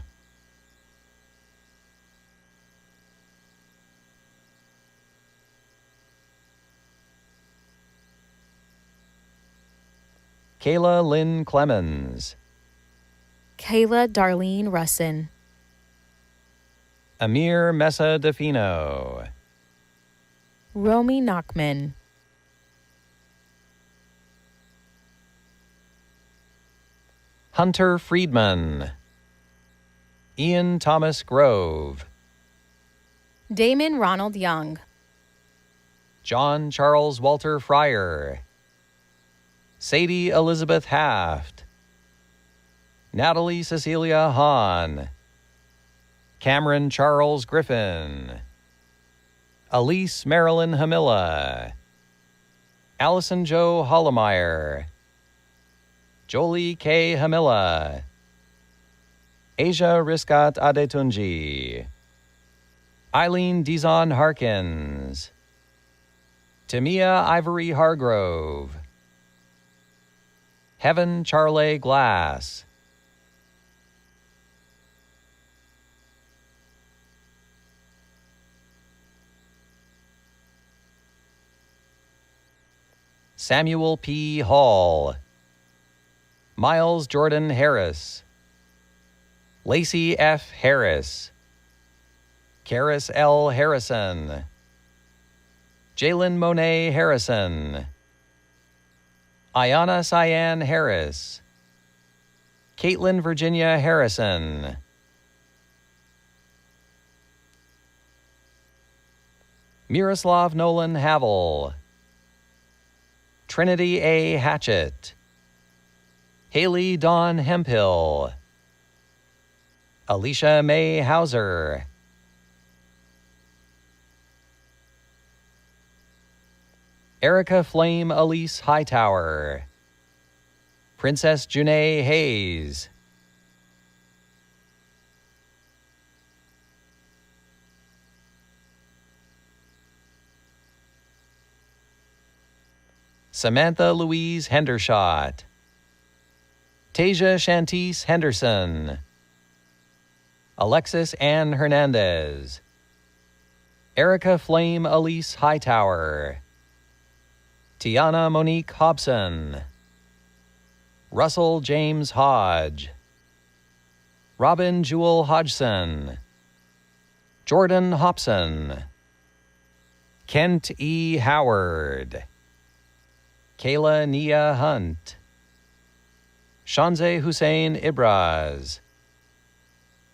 Speaker 7: Kayla Lynn Clemens,
Speaker 8: Kayla Darlene Russin,
Speaker 7: Amir Mesa Defino,
Speaker 8: Romy Nachman,
Speaker 7: Hunter Friedman, Ian Thomas Grove,
Speaker 8: Damon Ronald Young,
Speaker 7: John Charles Walter Fryer, Sadie Elizabeth Haft, Natalie Cecilia Hahn, Cameron Charles Griffin, Elise Marilyn Hamilla, Allison Jo Hollemeyer, Jolie K. Hamilla, Asia Riskat Adetunji, Eileen Dizon Harkins, Tamia Ivory Hargrove, Heaven Charley Glass, Samuel P. Hall, Miles Jordan Harris, Lacey F. Harris, Karis L. Harrison, Jalen Monet Harrison, Ayana Cyan Harris, Caitlin Virginia Harrison, Miroslav Nolan Havel, Trinity A. Hatchett, Haley Dawn Hemphill, Alicia May Hauser, Erica Flame Elise Hightower, Princess Junae Hayes, Samantha Louise Hendershot, Tasia Shantice Henderson, Alexis Ann Hernandez, Erica Flame Elise Hightower, Tiana Monique Hobson, Russell James Hodge, Robin Jewel Hodgson, Jordan Hobson, Kent E. Howard, Kayla Nia Hunt, Shanze Hussein Ibraz,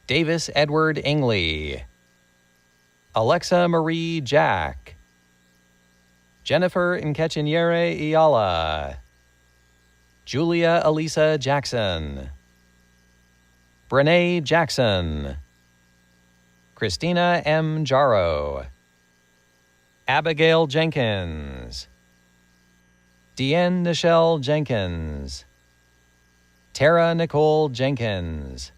Speaker 7: Davis Edward Ingley, Alexa Marie Jack, Jennifer Nkechiniere Iala, Julia Elisa Jackson, Brene Jackson, Christina M. Jarrow, Abigail Jenkins, Deanne Nichelle Jenkins, Tara Nicole Jenkins,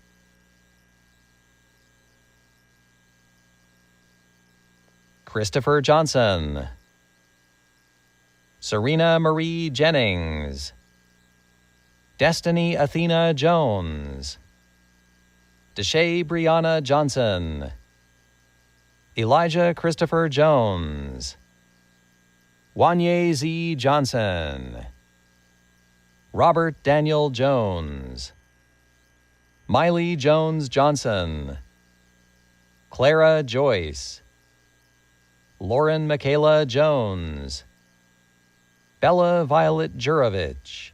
Speaker 7: Christopher Johnson, Serena Marie Jennings, Destiny Athena Jones, Deshae Brianna Johnson, Elijah Christopher Jones, Wanye Z. Johnson, Robert Daniel Jones, Miley Jones Johnson, Clara Joyce, Lauren Michaela Jones, Bella Violet Jurovich,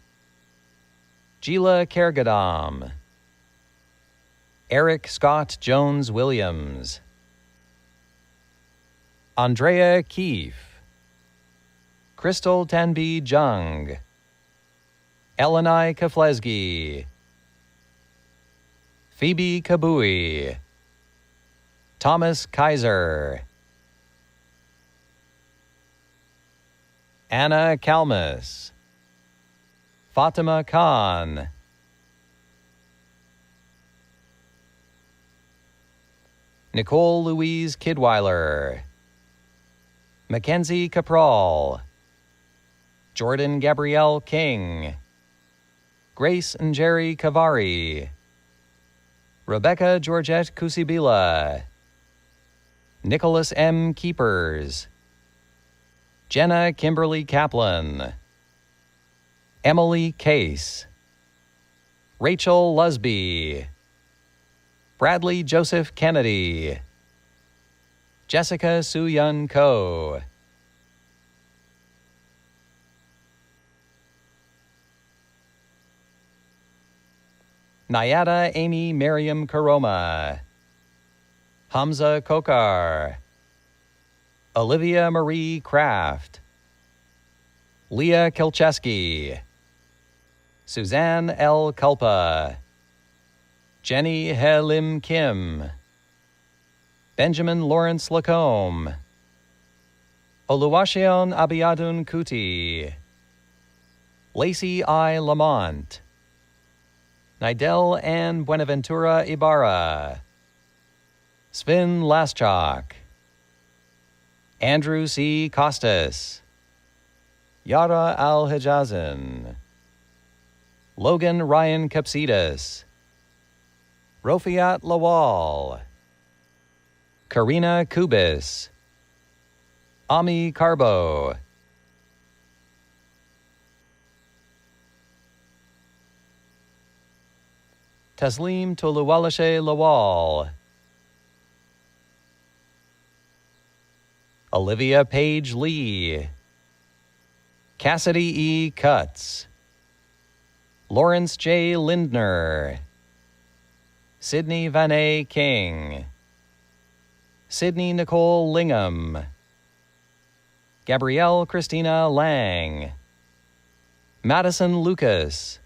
Speaker 7: Gila Kergadam, Eric Scott Jones Williams, Andrea Keefe, Crystal Tanbi Jung, Elenai Kaflesgy, Phoebe Kabui, Thomas Kaiser, Anna Kalmus, Fatima Khan, Nicole Louise Kidweiler, Mackenzie Capral, Jordan Gabrielle King, Grace and Jerry Kavari, Rebecca Georgette Kusibila, Nicholas M. Keepers, Jenna Kimberly Kaplan, Emily Case, Rachel Lusby, Bradley Joseph Kennedy, Jessica Soo-Yun Ko, Nayada Amy Miriam Karoma, Hamza Kokar, Olivia Marie Kraft, Leah Kilcheski, Suzanne L. Kulpa, Jenny He Lim Kim, Benjamin Lawrence Lacombe, Oluwaseun Abiodun Kuti, Lacey I. Lamont, Nidel Ann Buenaventura Ibarra, Sven Laschak, Andrew C. Costas, Yara Al-Hijazin, Logan Ryan Kapsidis, Rofiat Lawal, Karina Kubis, Ami Carbo, Taslim Toluwalashe Lawal, Olivia Page Lee, Cassidy E. Cutts, Lawrence J. Lindner, Sydney Vanay King, Sydney Nicole Lingham, Gabrielle Christina Lang, Madison Lucas,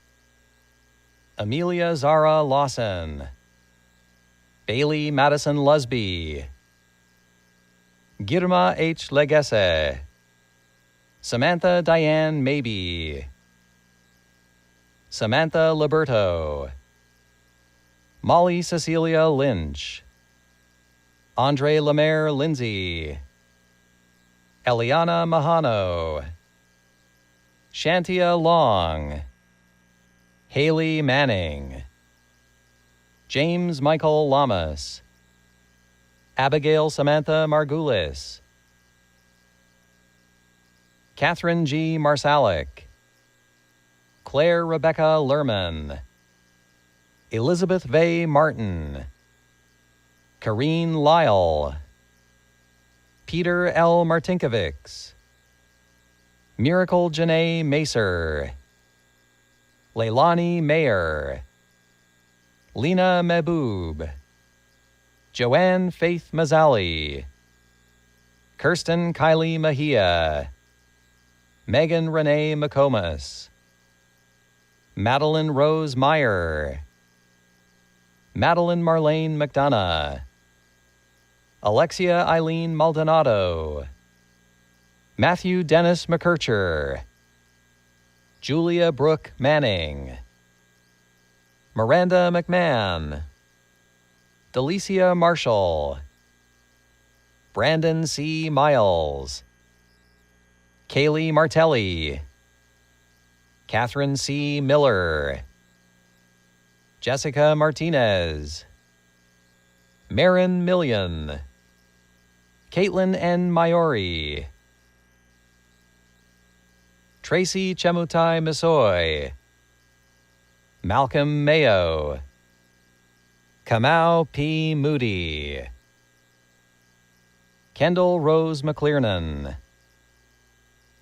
Speaker 7: Amelia Zara Lawson, Bailey Madison Lusby, Girma H. Legesse, Samantha Diane Maybe, Samantha Liberto, Molly Cecilia Lynch, Andre Lemaire Lindsay, Eliana Mahano, Shantia Long, Haley Manning, James Michael Lamas, Abigail Samantha Margulis, Catherine G. Marsalic, Claire Rebecca Lerman, Elizabeth Vay Martin, Kareen Lyle, Peter L. Martinkovics, Miracle Janae Macer, Leilani Mayer, Lena Mehboob, Joanne Faith Mazzali, Kirsten Kylie Mejia, Megan Renee McComas, Madeline Rose Meyer, Madeline Marlene McDonough, Alexia Eileen Maldonado, Matthew Dennis McKercher, Julia Brooke Manning, Miranda McMahon, Delicia Marshall, Brandon C. Miles, Kaylee Martelli, Catherine C. Miller, Jessica Martinez, Marin Million, Caitlin N. Maiori, Tracy Chemutai Misoy, Malcolm Mayo, Kamau P. Moody, Kendall Rose McCliernan,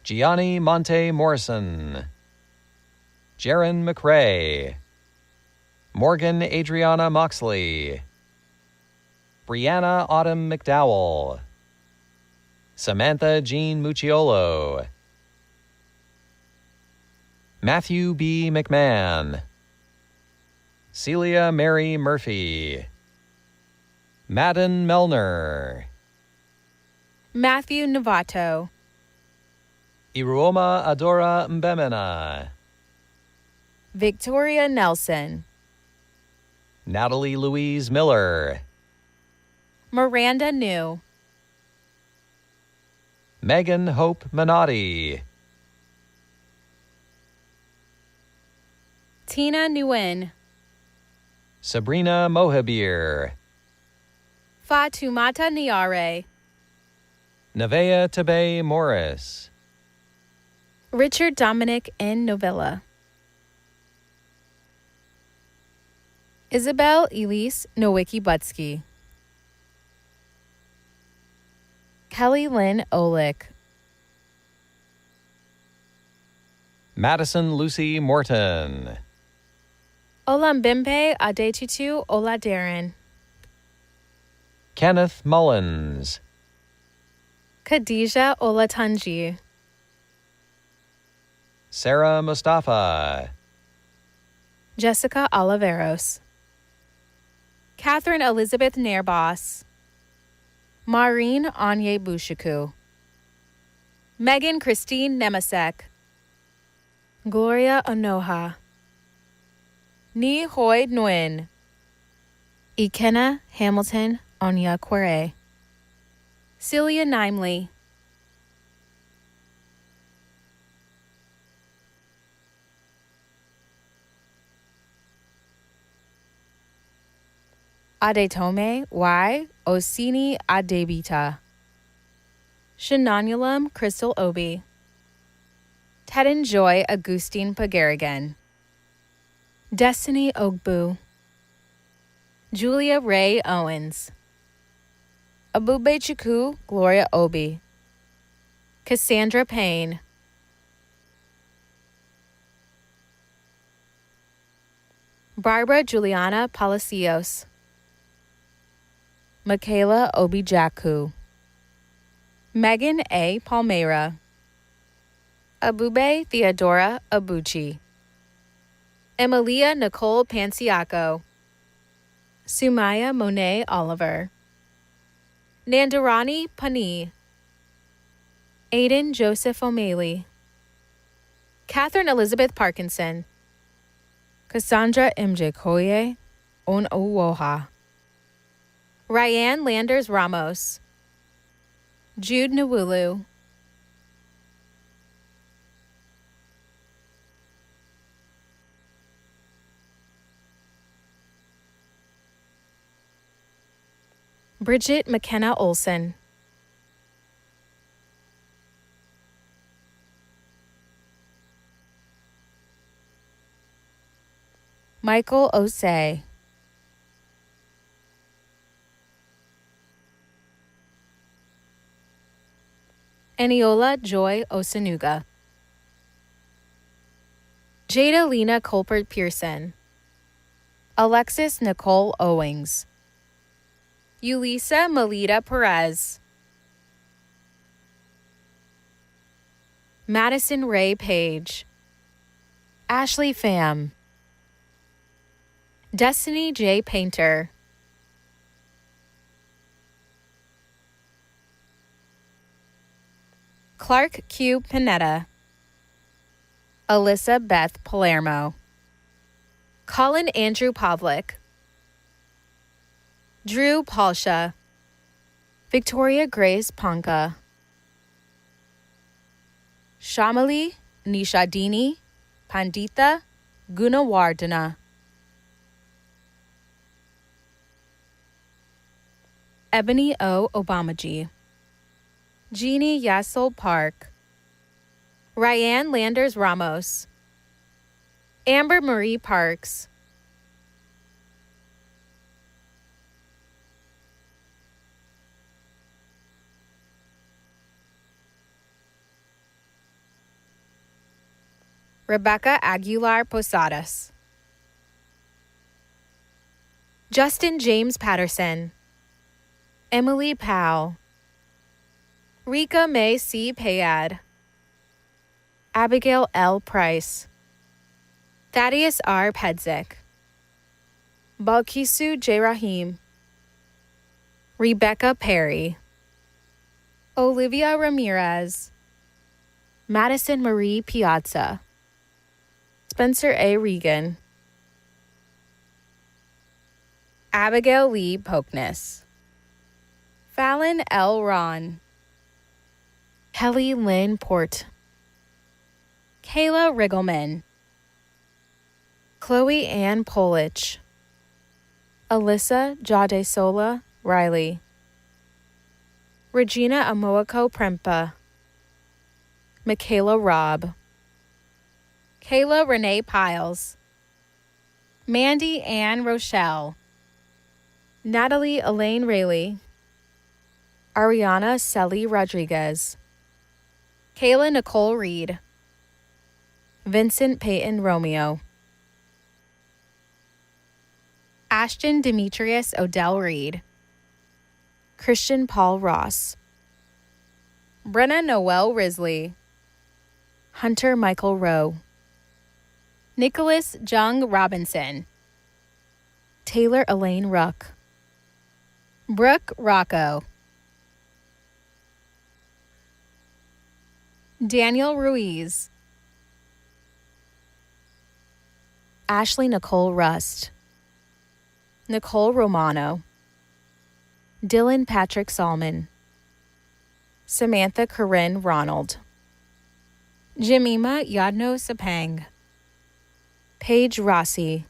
Speaker 7: Gianni Monte Morrison, Jaron McRae, Morgan Adriana Moxley, Brianna Autumn McDowell, Samantha Jean Mucciolo, Matthew B. McMahon, Celia Mary Murphy, Madden Melner,
Speaker 8: Matthew Novato,
Speaker 7: Iruoma Adora Mbemena,
Speaker 8: Victoria Nelson,
Speaker 7: Natalie Louise Miller,
Speaker 8: Miranda New,
Speaker 7: Megan Hope Minotti,
Speaker 8: Tina Nguyen,
Speaker 7: Sabrina Mohabir,
Speaker 8: Fatumata Niare,
Speaker 7: Nevaeh Tabe Morris,
Speaker 8: Richard Dominic N. Novella, Isabel Elise Nowicki Butsky, Kelly Lynn Olick,
Speaker 7: Madison Lucy Morton,
Speaker 8: Olambimpe Adetutu Oladarin,
Speaker 7: Kenneth Mullins,
Speaker 8: Khadijah Olatunji,
Speaker 7: Sarah Mustafa,
Speaker 8: Jessica Oliveros, Catherine Elizabeth Nairbos, Maureen Anye Bushiku, Megan Christine Nemasek, Gloria Onoha, Ni Hoi Nguyen, Ikenna Hamilton Onyakwere, Celia Nimley, Adetome Y. Osini Adebita, Shenanulum Crystal Obi, Tedin Joy Augustine Pagarigan, Destiny Ogbu, Julia Ray Owens, Abube Chuku Gloria Obi, Cassandra Payne, Barbara Juliana Palacios, Michaela Obijaku, Megan A. Palmeira, Abube Theodora Abuchi, Emilia Nicole Panciaco, Sumaya Monet Oliver, Nandarani Pani, Aiden Joseph O'Malley, Catherine Elizabeth Parkinson, Cassandra MJ Koye On Owoha, Ryan Landers Ramos, Jude Nwulu, Bridget McKenna Olson. Michael Osei. Eniola Joy Osanuga. Jada Lena Colbert Pearson. Alexis Nicole Owings. Yulisa Melita Perez. Madison Ray Page. Ashley Pham. Destiny J. Painter. Clark Q. Panetta. Alyssa Beth Palermo. Colin Andrew Pavlik. Drew Palsha. Victoria Grace Ponka. Shamali Nishadini Pandita Gunawardana. Ebony O. Obamaji. Jeannie Yassel Park. Ryan Landers Ramos. Amber Marie Parks. Rebecca Aguilar Posadas. Justin James Patterson. Emily Powell. Rika May C. Payad. Abigail L. Price. Thaddeus R. Pedzik. Balkisu J. Rahim. Rebecca Perry. Olivia Ramirez. Madison Marie Piazza. Spencer A. Regan. Abigail Lee Pokness. Fallon L. Ron. Kelly Lynn Port. Kayla Riggleman. Chloe Ann Polich. Alyssa Jadesola Riley. Regina Amoako Prempa. Michaela Robb. Kayla Renee Piles. Mandy Ann Rochelle. Natalie Elaine Rayleigh. Ariana Selly Rodriguez. Kayla Nicole Reed. Vincent Peyton Romeo. Ashton Demetrius Odell Reed. Christian Paul Ross. Brenna Noel Risley. Hunter Michael Rowe. Nicholas Jung Robinson. Taylor Elaine Ruck. Brooke Rocco. Daniel Ruiz. Ashley Nicole Rust. Nicole Romano. Dylan Patrick Salmon. Samantha Corinne Ronald. Jemima Yadno Sapang. Paige Rossi.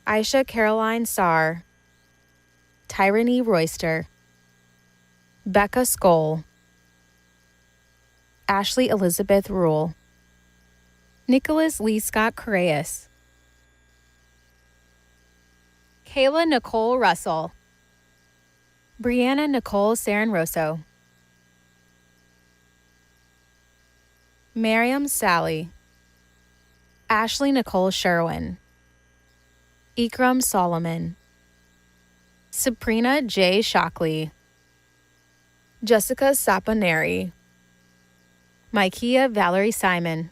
Speaker 8: Aisha Caroline Sarr. Tyranny Royster. Becca Skoll. Ashley Elizabeth Rule. Nicholas Lee Scott Correas. Kayla Nicole Russell. Brianna Nicole Saranroso. Miriam Sally. Ashley Nicole Sherwin. Ikram Solomon. Sabrina J. Shockley. Jessica Saponeri. Micaiah Valerie Simon.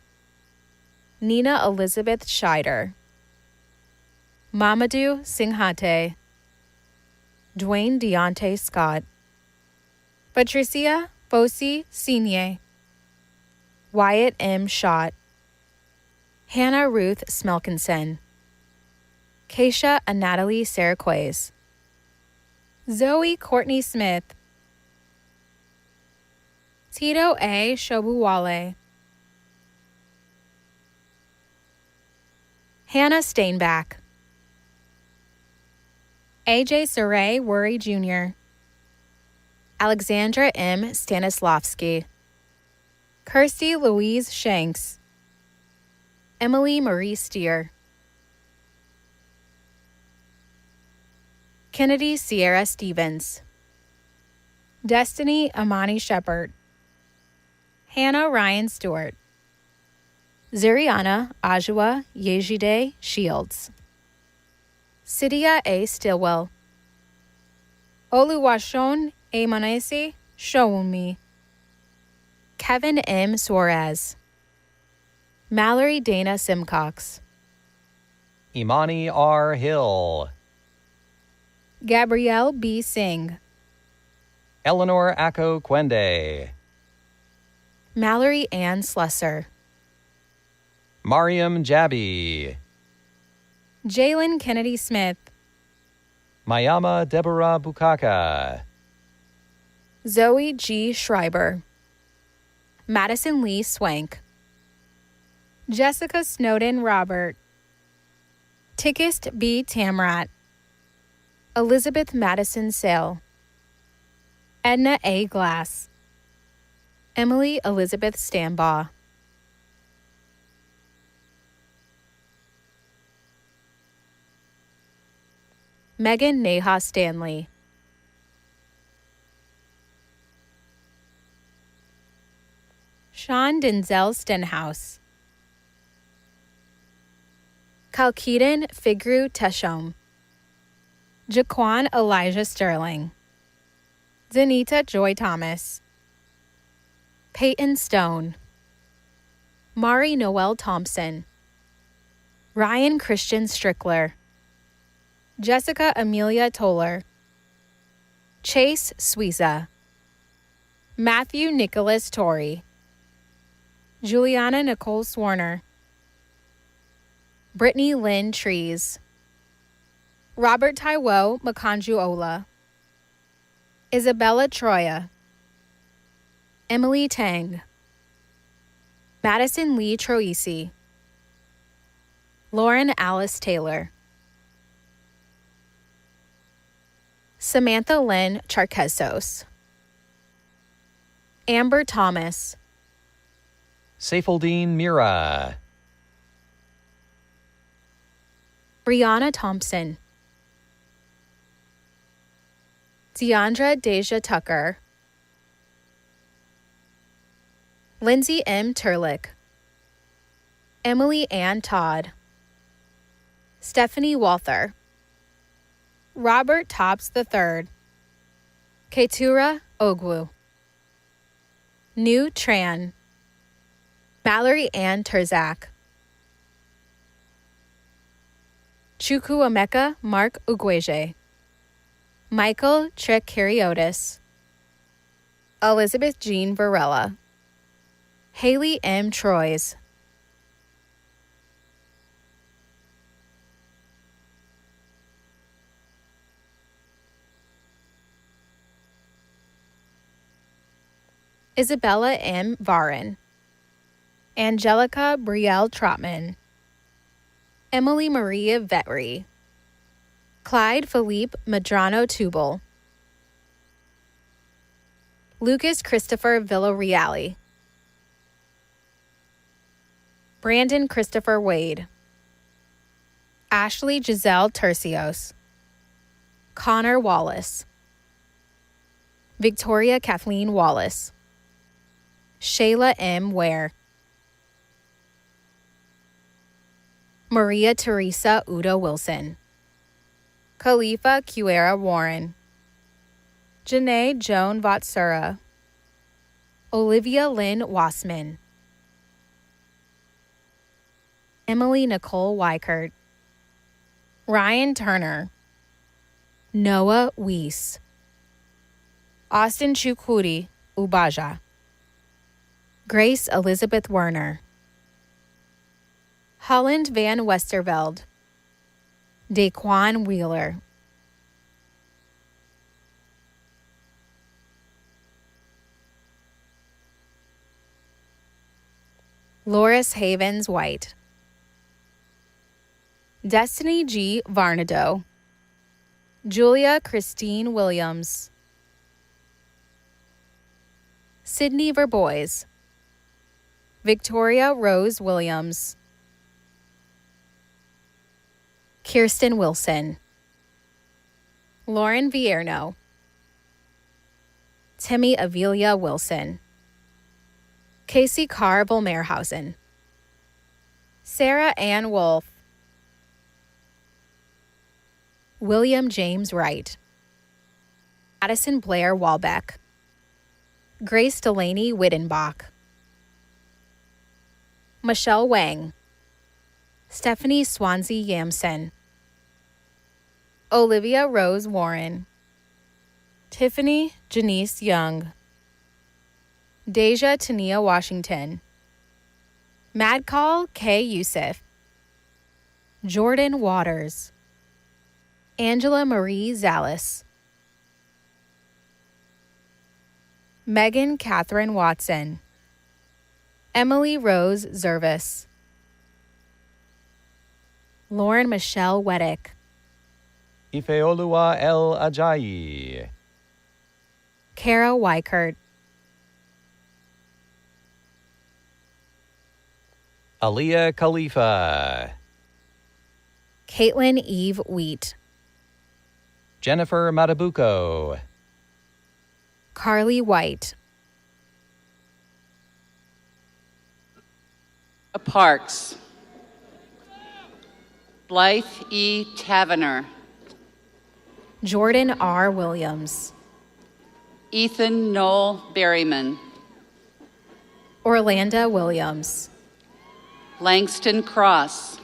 Speaker 8: Nina Elizabeth Scheider. Mamadou Singhate. Dwayne Deontay Scott. Patricia Fosi Signe. Wyatt M. Schott. Hannah Ruth Smelkinson. Keisha Natalie Saraquays. Zoe Courtney Smith. Tito A. Shobuwale. Hannah Steinbach. A.J. Saray Worry Jr., Alexandra M. Stanislavski, Kirsty Louise Shanks, Emily Marie Steer, Kennedy Sierra Stevens, Destiny Amani Shepard, Hannah Ryan Stewart, Zuriana Ajua Yejide Shields, Sidia A. Stillwell, Oluwashon A. Manesi Showunmi, Kevin M. Suarez, Mallory Dana Simcox,
Speaker 7: Imani R. Hill,
Speaker 8: Gabrielle B. Singh,
Speaker 7: Eleanor Ako Quende,
Speaker 8: Mallory Ann Slusser,
Speaker 7: Mariam Jabi,
Speaker 8: Jalen Kennedy Smith,
Speaker 7: Mayama Deborah Bukaka,
Speaker 8: Zoe G. Schreiber, Madison Lee Swank, Jessica Snowden Robert, Tickist B. Tamrat, Elizabeth Madison Sale, Edna A. Glass, Emily Elizabeth Stambaugh, Megan Neha Stanley, Sean Denzel Stenhouse, Kalkeedan Figru Teshome, Jaquan Elijah Sterling, Zanita Joy Thomas, Peyton Stone, Mari Noel Thompson, Ryan Christian Strickler, Jessica Amelia Toller, Chase Suiza, Matthew Nicholas Torrey, Juliana Nicole Swarner, Brittany Lynn Trees, Robert Taiwo Makanju Ola, Isabella Troya, Emily Tang, Madison Lee Troisi, Lauren Alice Taylor, Samantha Lynn Charkesos, Amber Thomas,
Speaker 7: Saifuldin Mira,
Speaker 8: Brianna Thompson, Deandra Deja Tucker, Lindsay M. Turlick, Emily Ann Todd, Stephanie Walther, Robert Tops III, Ketura Ogwu, New Tran, Mallory Ann Terzak, Chukwuemeka Mark Ugweje, Michael Trekariotis, Elizabeth Jean Varela, Haley M. Troyes, Isabella M. Varin, Angelica Brielle Trotman, Emily Maria Vetri, Clyde Philippe Madrano Tubal, Lucas Christopher Villarreal, Brandon Christopher Wade, Ashley Giselle Tercios, Connor Wallace, Victoria Kathleen Wallace, Shayla M. Ware, Maria Teresa Udo Wilson, Khalifa Kiwera Warren, Janae Joan Vatsura, Olivia Lynn Wassman, Emily Nicole Weikert, Ryan Turner, Noah Weiss, Austin Chukwudi Ubaja, Grace Elizabeth Werner, Holland Van Westerveld, Daquan Wheeler, Loris Havens White, Destiny G. Varnado, Julia Christine Williams. Sydney Verbois. Victoria Rose Williams. Kirsten Wilson. Lauren Vierno. Timmy Avilia Wilson. Casey Carr Volmerhausen. Sarah Ann Wolf. William James Wright. Addison Blair Walbeck. Grace Delaney Widdenbach. Michelle Wang. Stephanie Swansea Yamson. Olivia Rose Warren. Tiffany Janice Young. Deja Tania Washington. Madcall K. Youssef. Jordan Waters. Angela Marie Zallis. Megan Catherine Watson. Emily Rose Zervis. Lauren Michelle Weddick.
Speaker 7: Ifeoluwa El Ajayi.
Speaker 8: Kara Weikert.
Speaker 7: Aliyah Khalifa.
Speaker 8: Caitlin Eve Wheat.
Speaker 7: Jennifer Matabuco.
Speaker 8: Carly White.
Speaker 10: Parks. Blythe E. Tavener.
Speaker 8: Jordan R. Williams.
Speaker 10: Ethan Noel Berryman.
Speaker 8: Orlando Williams.
Speaker 10: Langston Cross.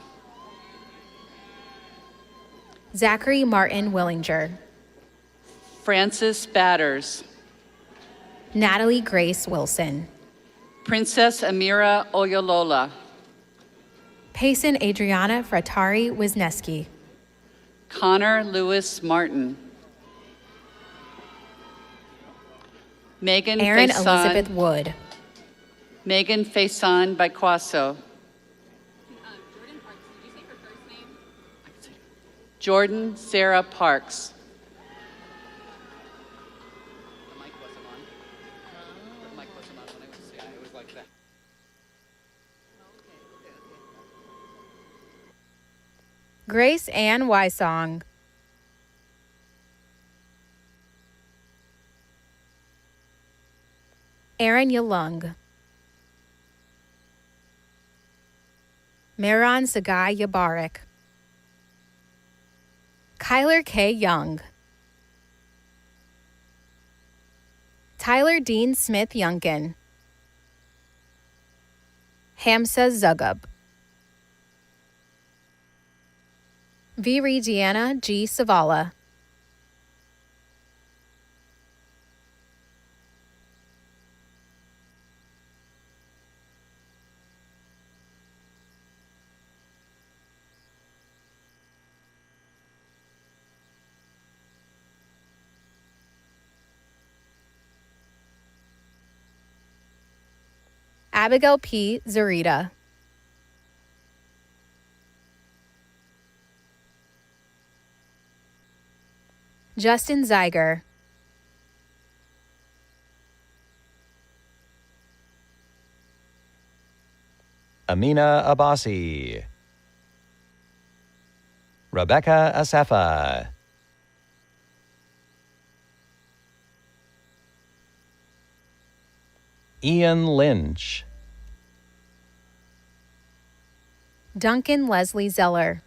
Speaker 8: Zachary Martin Willinger.
Speaker 10: Francis Batters.
Speaker 8: Natalie Grace Wilson.
Speaker 10: Princess Amira Oyolola.
Speaker 8: Payson Adriana Fratari Wisneski.
Speaker 10: Connor Lewis Martin. Megan
Speaker 8: Erin
Speaker 10: Faison.
Speaker 8: Elizabeth Wood.
Speaker 10: Megan Faison Baikwaso. Jordan Sarah Parks.
Speaker 8: Grace Ann Wysong. Aaron Yalung. Meron Sagai Yabarik. Kyler K. Young. Tyler Dean Smith Youngkin. Hamza Zugub. Viri Deanna G. Savala. Abigail P. Zarita. Justin Zeiger.
Speaker 7: Amina Abbasi. Rebecca Asefa. Ian Lynch.
Speaker 8: Duncan Leslie Zeller.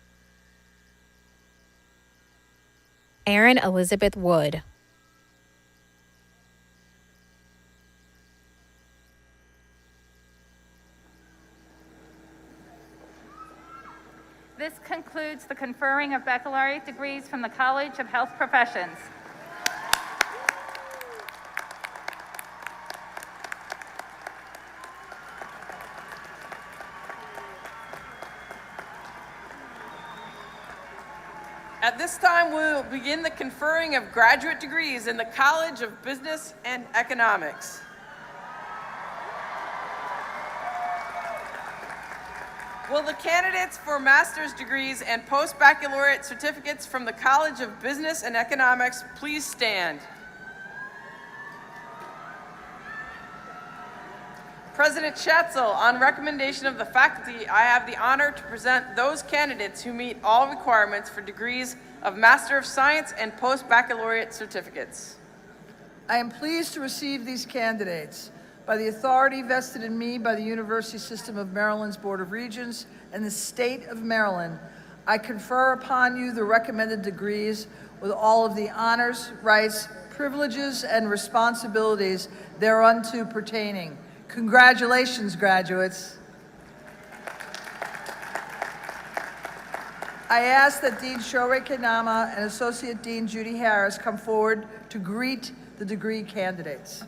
Speaker 8: Erin Elizabeth Wood.
Speaker 9: This concludes the conferring of baccalaureate degrees from the College of Health Professions.
Speaker 6: At this time, we will begin the conferring of graduate degrees in the College of Business and Economics. Will the candidates for master's degrees and post-baccalaureate certificates from the College of Business and Economics please stand? President Schatzel, on recommendation of the faculty, I have the honor to present those candidates who meet all requirements for degrees of Master of Science and post-baccalaureate certificates.
Speaker 2: I am pleased to receive these candidates. By the authority vested in me by the University System of Maryland's Board of Regents and the State of Maryland, I confer upon you the recommended degrees with all of the honors, rights, privileges, and responsibilities thereunto pertaining. Congratulations, graduates. I ask that Dean Shohreh Kenama and Associate Dean Judy Harris come forward to greet the degree candidates.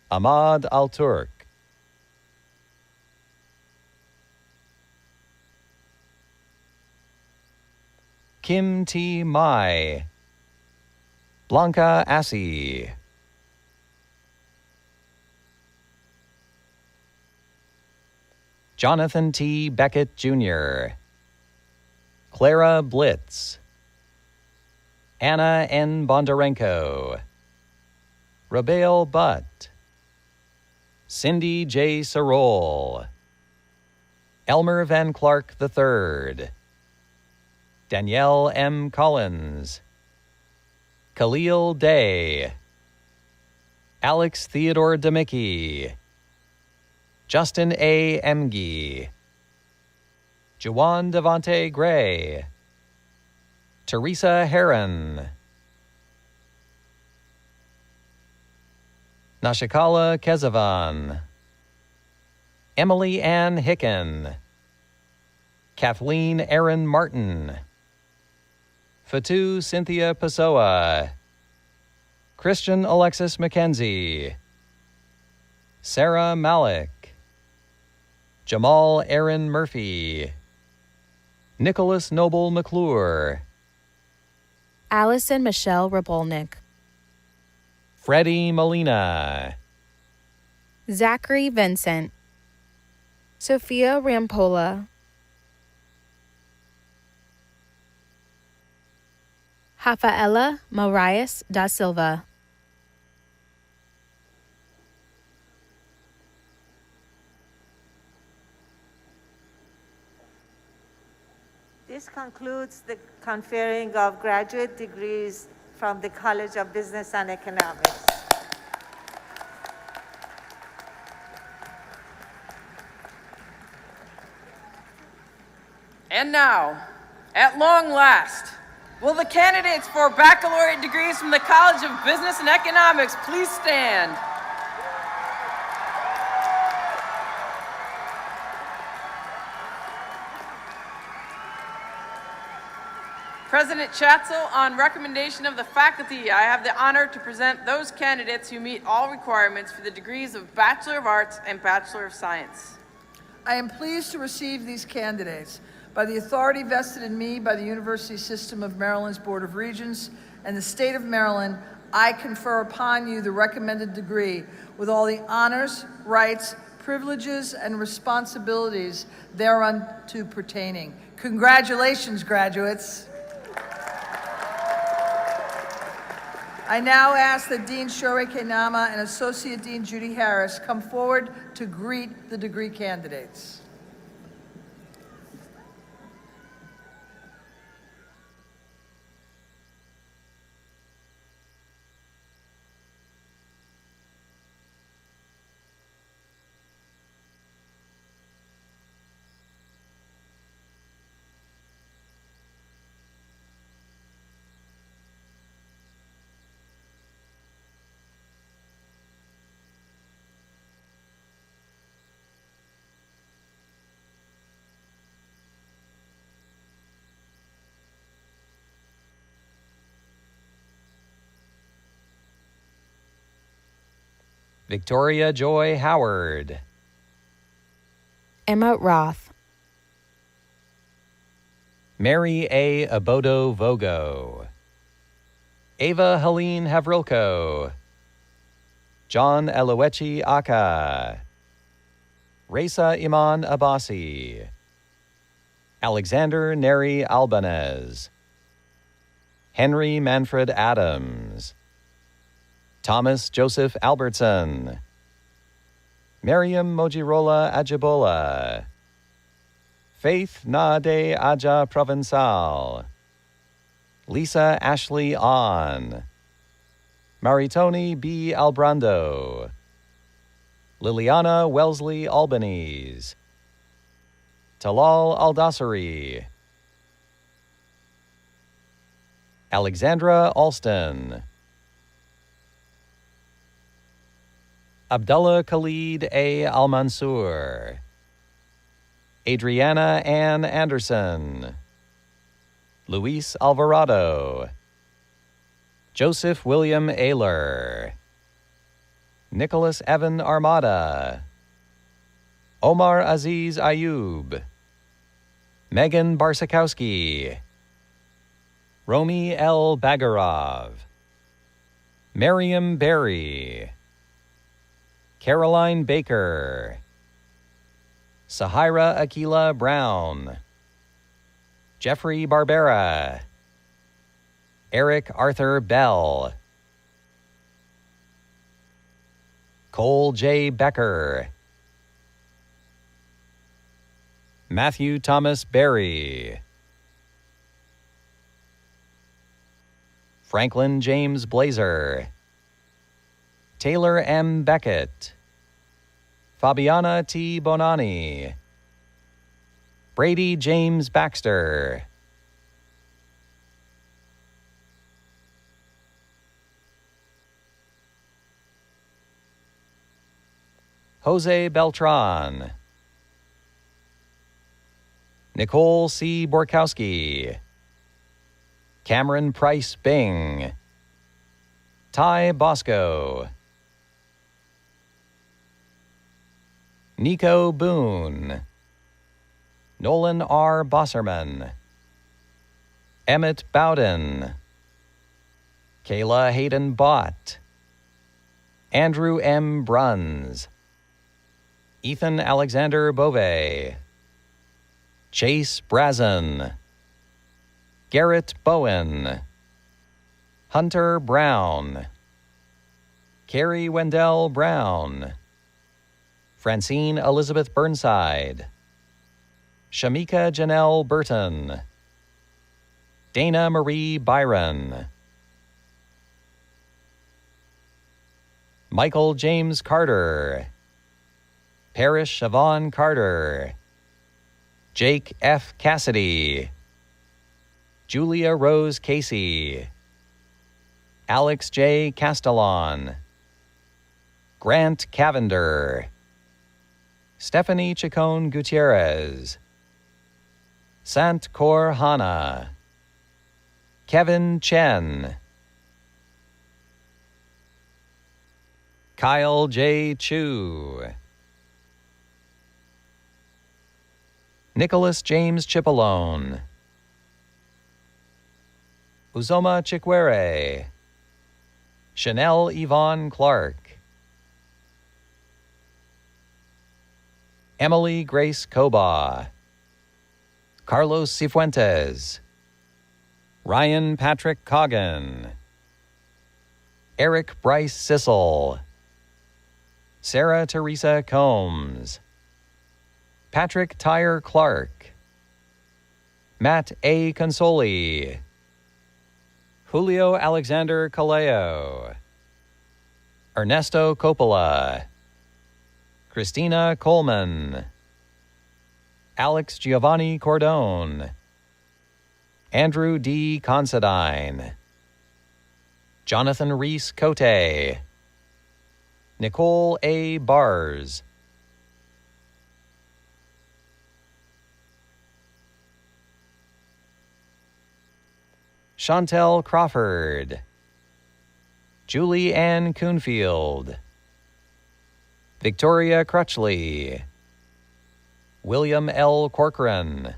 Speaker 7: Ahmad Al-Turk. Kim T. Mai. Blanca Assi. Jonathan T. Beckett, Jr. Clara Blitz. Anna N. Bondarenko. Rabail Butt. Cindy J. Sarol. Elmer Van Clark III. Danielle M. Collins. Khalil Day. Alex Theodore Demicky. Justin A. Emge. Juwan Devonte Gray. Teresa Heron. Nashikala Kezavan. Emily Ann Hicken. Kathleen Erin Martin. Fatu Cynthia Pessoa. Christian Alexis McKenzie. Sarah Malik. Jamal Aaron Murphy. Nicholas Noble McClure.
Speaker 8: Allison Michelle Rabolnik.
Speaker 7: Freddie Molina.
Speaker 8: Zachary Vincent. Sophia Rampola. Rafaela Marias da Silva.
Speaker 11: This concludes the conferring of graduate degrees from the College of Business and Economics.
Speaker 6: And now, at long last, will the candidates for baccalaureate degrees from the College of Business and Economics please stand? President Schatzel, on recommendation of the faculty, I have the honor to present those candidates who meet all requirements for the degrees of Bachelor of Arts and Bachelor of Science.
Speaker 2: I am pleased to receive these candidates. By the authority vested in me by the University System of Maryland's Board of Regents and the State of Maryland, I confer upon you the recommended degree with all the honors, rights, privileges, and responsibilities thereunto pertaining. Congratulations, graduates. I now ask that Dean Shohreh Kenama and Associate Dean Judy Harris come forward to greet the degree candidates.
Speaker 7: Victoria Joy Howard.
Speaker 8: Emma Roth.
Speaker 7: Mary A. Abodo Vogo. Ava Helene Havrilko. John Eloechi Aka. Reza Iman Abbasi. Alexander Neri Albanez. Henry Manfred Adams. Thomas Joseph Albertson. Miriam Mojirola Ajibola. Faith Nade Aja Provençal. Lisa Ashley On. Maritoni B. Albrando. Liliana Wellesley Albanese. Talal Aldassari. Alexandra Alston. Abdullah Khalid A. Al-Mansur. Adriana Ann Anderson. Luis Alvarado. Joseph William Ayler. Nicholas Evan Armada. Omar Aziz Ayub. Megan Barsakowski. Romy L. Bagarov. Miriam Berry. Caroline Baker. Sahira Akila Brown. Jeffrey Barbera. Eric Arthur Bell. Cole J. Becker. Matthew Thomas Berry. Franklin James Blazer. Taylor M. Beckett. Fabiana T. Bonani. Brady James Baxter. Jose Beltran. Nicole C. Borkowski. Cameron Price Bing. Ty Bosco. Nico Boone. Nolan R. Bosserman. Emmett Bowden. Kayla Hayden Bott. Andrew M. Bruns. Ethan Alexander Bove. Chase Brazen. Garrett Bowen. Hunter Brown. Carrie Wendell Brown. Francine Elizabeth Burnside. Shamika Janelle Burton. Dana Marie Byron. Michael James Carter. Parrish Siobhan Carter. Jake F. Cassidy. Julia Rose Casey. Alex J. Castellon. Grant Cavender. Stephanie Chacon Gutierrez. Sant Kaur Hana. Kevin Chen. Kyle J. Chu. Nicholas James Chipolone. Uzoma Chikwere. Chanel Yvonne Clark. Emily Grace Koba. Carlos Cifuentes. Ryan Patrick Coggan. Eric Bryce Sissel. Sarah Teresa Combs. Patrick Tyre Clark. Matt A. Consoli. Julio Alexander Caleo. Ernesto Coppola. Christina Coleman. Alex Giovanni Cordone. Andrew D. Considine. Jonathan Reese Cote. Nicole A. Bars. Chantel Crawford. Julie Ann Coonfield. Victoria Crutchley, William L. Corcoran,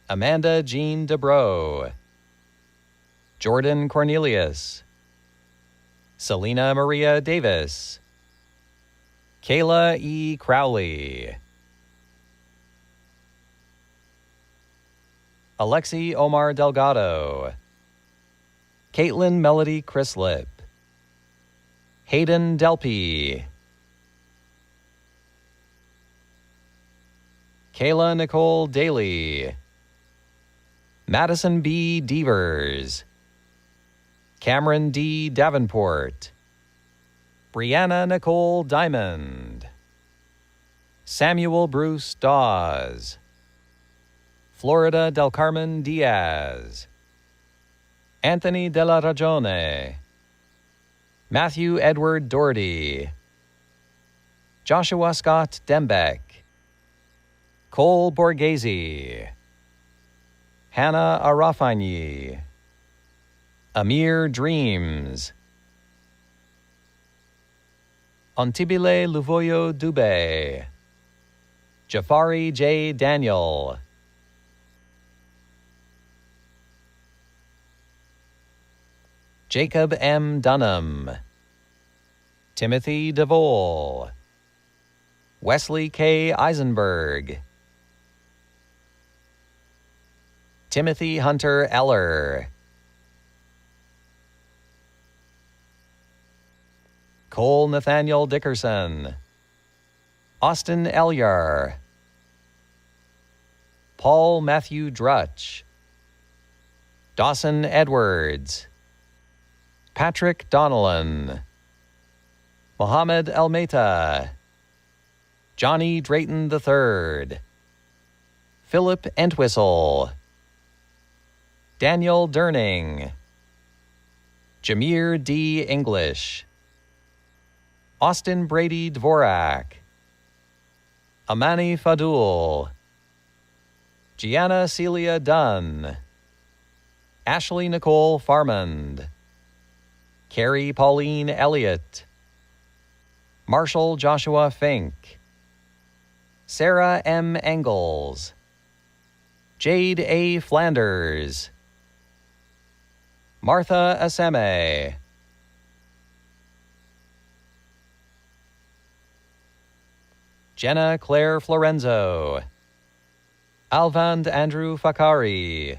Speaker 7: Amanda Jean Dubrow, Jordan Cornelius, Selena Maria Davis, Kayla E. Crowley, Alexi Omar Delgado, Caitlin Melody Crislip, Hayden Delpy, Kayla Nicole Daly, Madison B. Devers, Cameron D. Davenport, Brianna Nicole Diamond, Samuel Bruce Dawes, Florida Del Carmen Diaz, Anthony De La Ragione, Matthew Edward Doherty, Joshua Scott Dembeck, Cole Borghese, Hannah Arafagni, Amir Dreams, Antibile Luvoyo Dube, Jafari J. Daniel, Jacob M. Dunham, Timothy DeVole, Wesley K. Eisenberg, Timothy Hunter Eller, Cole Nathaniel Dickerson, Austin Elyar, Paul Matthew Drutch, Dawson Edwards, Patrick Donnellan, Mohammed Almeida, Johnny Drayton III, Philip Entwistle, Daniel Durning, Jameer D. English, Austin Brady Dvorak, Amani Fadul, Gianna Celia Dunn, Ashley Nicole Farmond, Carrie Pauline Elliott, Marshal Joshua Fink, Sarah M. Engels, Jade A. Flanders, Martha Aseme, Jenna Claire Florenzo, Alvand Andrew Fakari,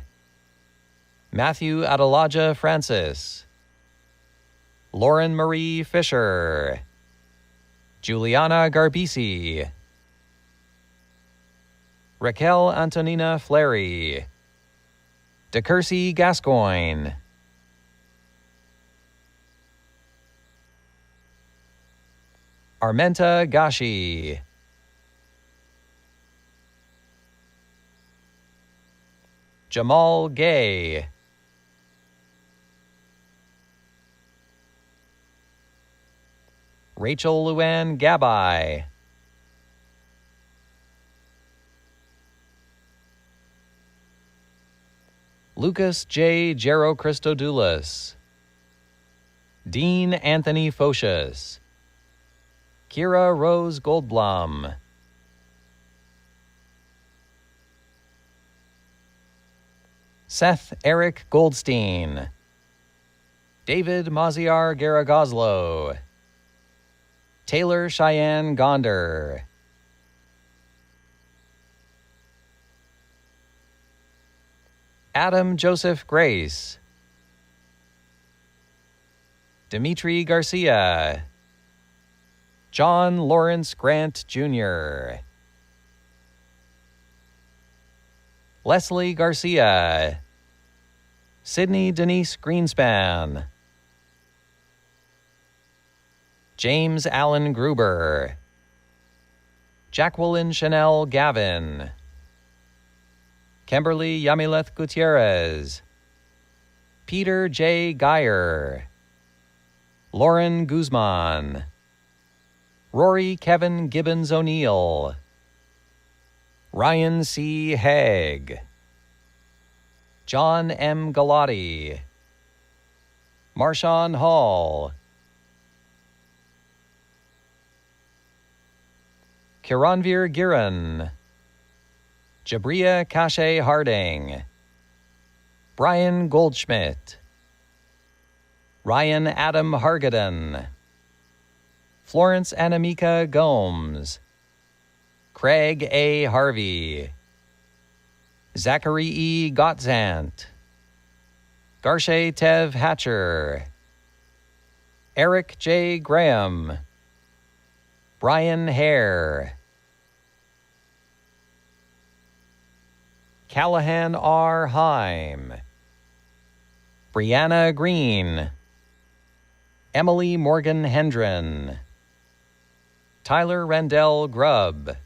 Speaker 7: Matthew Adelaja Francis, Lauren Marie Fisher, Juliana Garbisi, Raquel Antonina Fleury, DeCursey Gascoigne, Armenta Gashi, Jamal Gay, Rachel Luann Gabai, Lucas J. Jero Christodoulos, Dean Anthony Focius, Kira Rose Goldblum, Seth Eric Goldstein, David Maziar Garagoslo, Taylor Cheyenne Gonder, Adam Joseph Grace, Dimitri Garcia, John Lawrence Grant Jr., Leslie Garcia, Sydney Denise Greenspan, James Allen Gruber, Jacqueline Chanel Gavin, Kimberly Yamileth Gutierrez, Peter J. Geyer, Lauren Guzman, Rory Kevin Gibbons O'Neill, Ryan C. Haig, John M. Galati, Marshawn Hall, Kiranvir Giran, Jabria Kashe Harding, Brian Goldschmidt, Ryan Adam Hargaden, Florence Anamika Gomes, Craig A. Harvey, Zachary E. Gottzant, Garshe Tev Hatcher, Eric J. Graham, Brian Hare, Callahan R. Heim, Brianna Green, Emily Morgan Hendren, Tyler Rendell Grubb,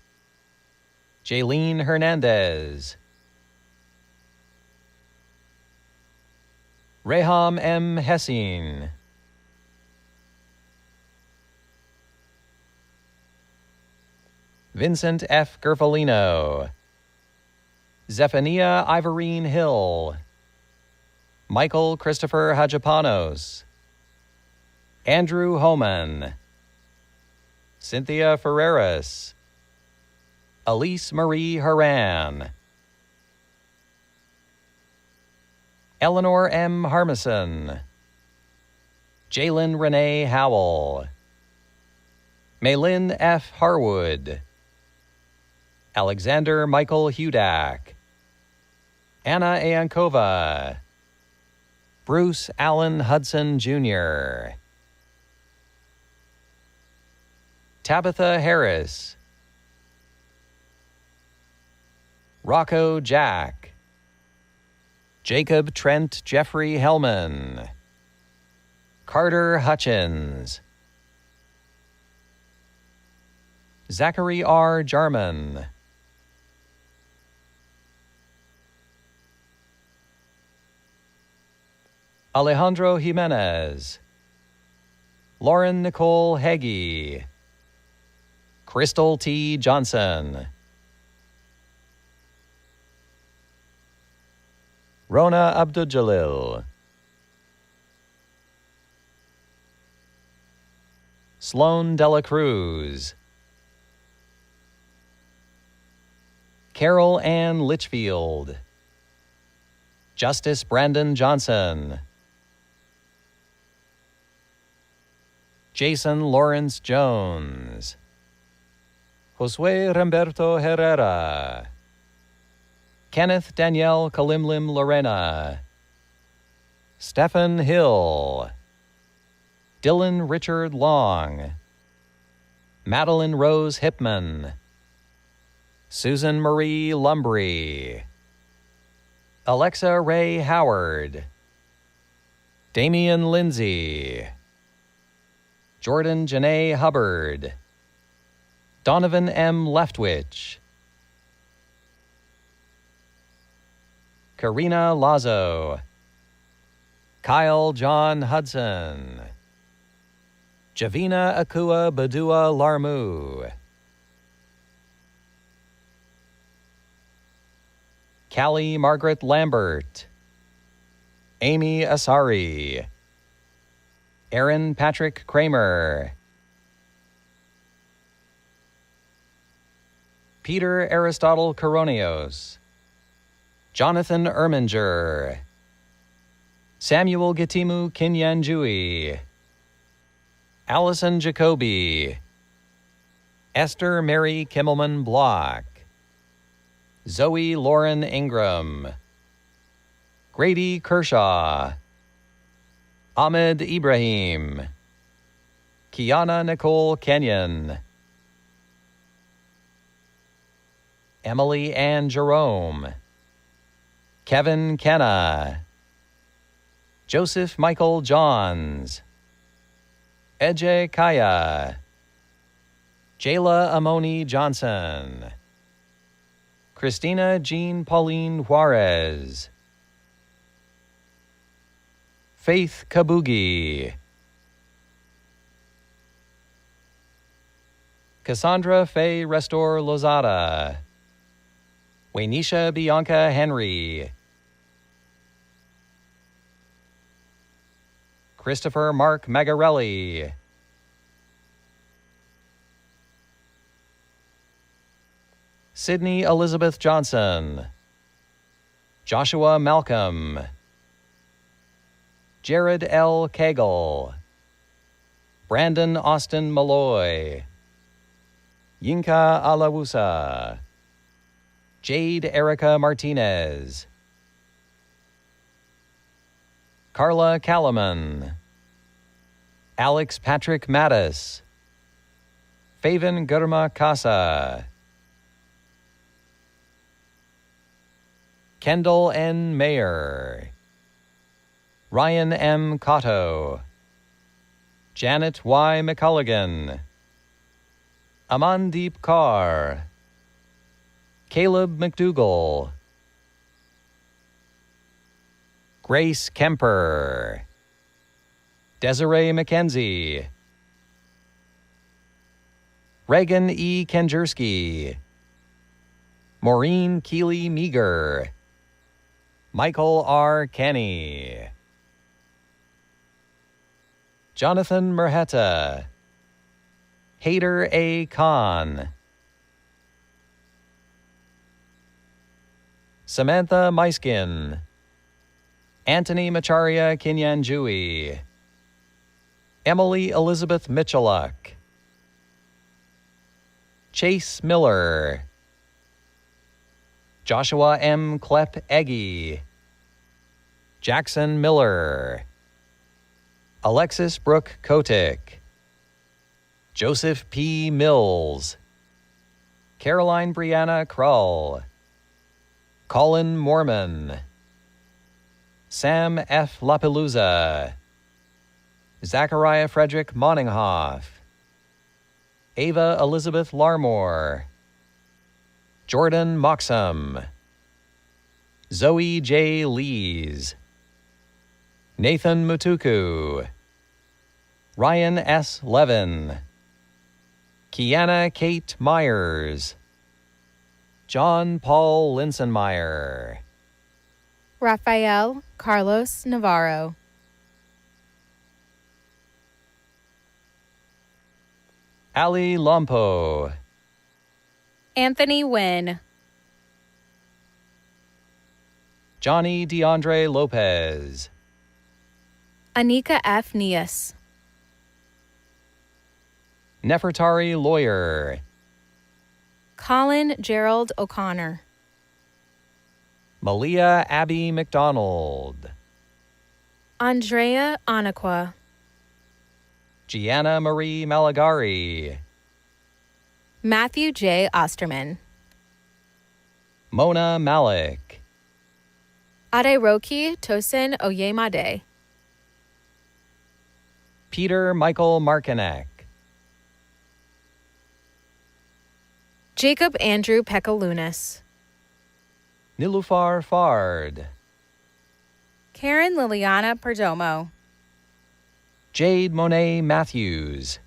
Speaker 7: Jaylene Hernandez, Reham M. Hessine, Vincent F. Gerfolino, Zephaniah Ivorine Hill, Michael Christopher Hajapanos, Andrew Homan, Cynthia Ferreras, Elise Marie Haran, Eleanor M. Harmison, Jalen Renee Howell, Maylin F. Harwood, Alexander Michael Hudak, Anna Ayankova, Bruce Allen Hudson Jr., Tabitha Harris, Rocco Jack, Jacob Trent Jeffrey Hellman, Carter Hutchins, Zachary R. Jarman, Alejandro Jimenez, Lauren Nicole Heggie, Crystal T. Johnson, Rona Abdul-Jalil, Sloan Dela Cruz, Carol Ann Litchfield, Justice Brandon Johnson, Jason Lawrence Jones, Josue Humberto Herrera, Kenneth Danielle Kalimlim Lorena, Stephen Hill, Dylan Richard Long, Madeline Rose Hipman, Susan Marie Lumbry, Alexa Ray Howard, Damian Lindsay, Jordan Janae Hubbard, Donovan M. Leftwich, Karina Lazo, Kyle John Hudson, Javina Akua Badua Larmu, Callie Margaret Lambert, Amy Asari, Aaron Patrick Kramer, Peter Aristotle Coronios, Jonathan Erminger, Samuel Gitimu Kinyanjui, Allison Jacoby, Esther Mary Kimmelman Block, Zoe Lauren Ingram, Grady Kershaw, Ahmed Ibrahim, Kiana Nicole Kenyon, Emily Ann Jerome, Kevin Kenna, Joseph Michael Johns, Eje Kaya, Jayla Amoni Johnson, Christina Jean Pauline Juarez, Faith Kabugi, Cassandra Faye Restor Lozada, Waynisha Bianca Henry, Christopher Mark Magarelli, Sydney Elizabeth Johnson, Joshua Malcolm, Jared L. Cagle, Brandon Austin Malloy, Yinka Alawusa, Jade Erica Martinez, Carla Kalaman, Alex Patrick Mattis, Faven Gurma Casa, Kendall N. Mayer, Ryan M. Cotto, Janet Y. McCulligan, Amandeep Kaur, Caleb McDougall, Grace Kemper, Desiree McKenzie, Reagan E. Kenjerski, Maureen Keeley Meager, Michael R. Kenny, Jonathan Merheta, Hader A. Khan, Samantha Maiskin, Anthony Macharia Kinyanjui, Emily Elizabeth Michaluk, Chase Miller, Joshua M. Klepp Eggy, Jackson Miller, Alexis Brooke Kotick, Joseph P. Mills, Caroline Brianna Krull, Colin Mormon, Sam F. Lapalooza, Zachariah Frederick Moninghoff, Ava Elizabeth Larmore, Jordan Moxham, Zoe J. Lees, Nathan Mutuku, Ryan S. Levin, Kiana Kate Myers, John Paul Linsenmeyer,
Speaker 8: Rafael Carlos Navarro,
Speaker 7: Ali Lompo,
Speaker 8: Anthony Wynn,
Speaker 7: Johnny DeAndre Lopez,
Speaker 8: Anika F. Nias,
Speaker 7: Nefertari Lawyer,
Speaker 8: Colin Gerald O'Connor,
Speaker 7: Malia Abby McDonald,
Speaker 8: Andrea Anaqua,
Speaker 7: Gianna Marie Malagari,
Speaker 8: Matthew J. Osterman,
Speaker 7: Mona Malik,
Speaker 8: Aderoki Tosin Oyemade,
Speaker 7: Peter Michael Markinek,
Speaker 8: Jacob Andrew Pekalunas,
Speaker 7: Nilufar Fard,
Speaker 8: Karen Liliana Perdomo,
Speaker 7: Jade Monet Matthews,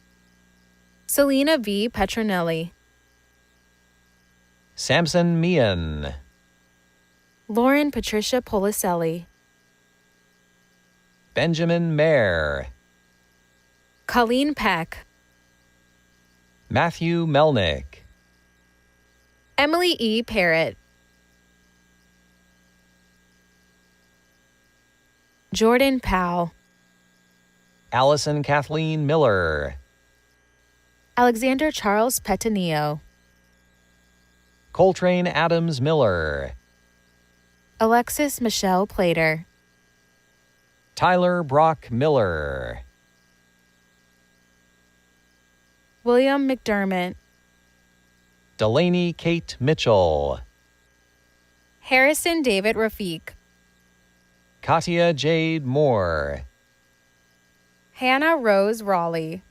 Speaker 8: Selena V. Petronelli,
Speaker 7: Samson Meehan,
Speaker 8: Lauren Patricia Policelli,
Speaker 7: Benjamin Mayer,
Speaker 8: Colleen Peck,
Speaker 7: Matthew Melnick,
Speaker 8: Emily E. Parrott, Jordan Powell,
Speaker 7: Allison Kathleen Miller,
Speaker 8: Alexander Charles Petanillo,
Speaker 7: Coltrane Adams Miller,
Speaker 8: Alexis Michelle Plater,
Speaker 7: Tyler Brock Miller,
Speaker 8: William McDermott,
Speaker 7: Delaney Kate Mitchell,
Speaker 8: Harrison David Rafiq,
Speaker 7: Katia Jade Moore,
Speaker 8: Hannah Rose Raleigh,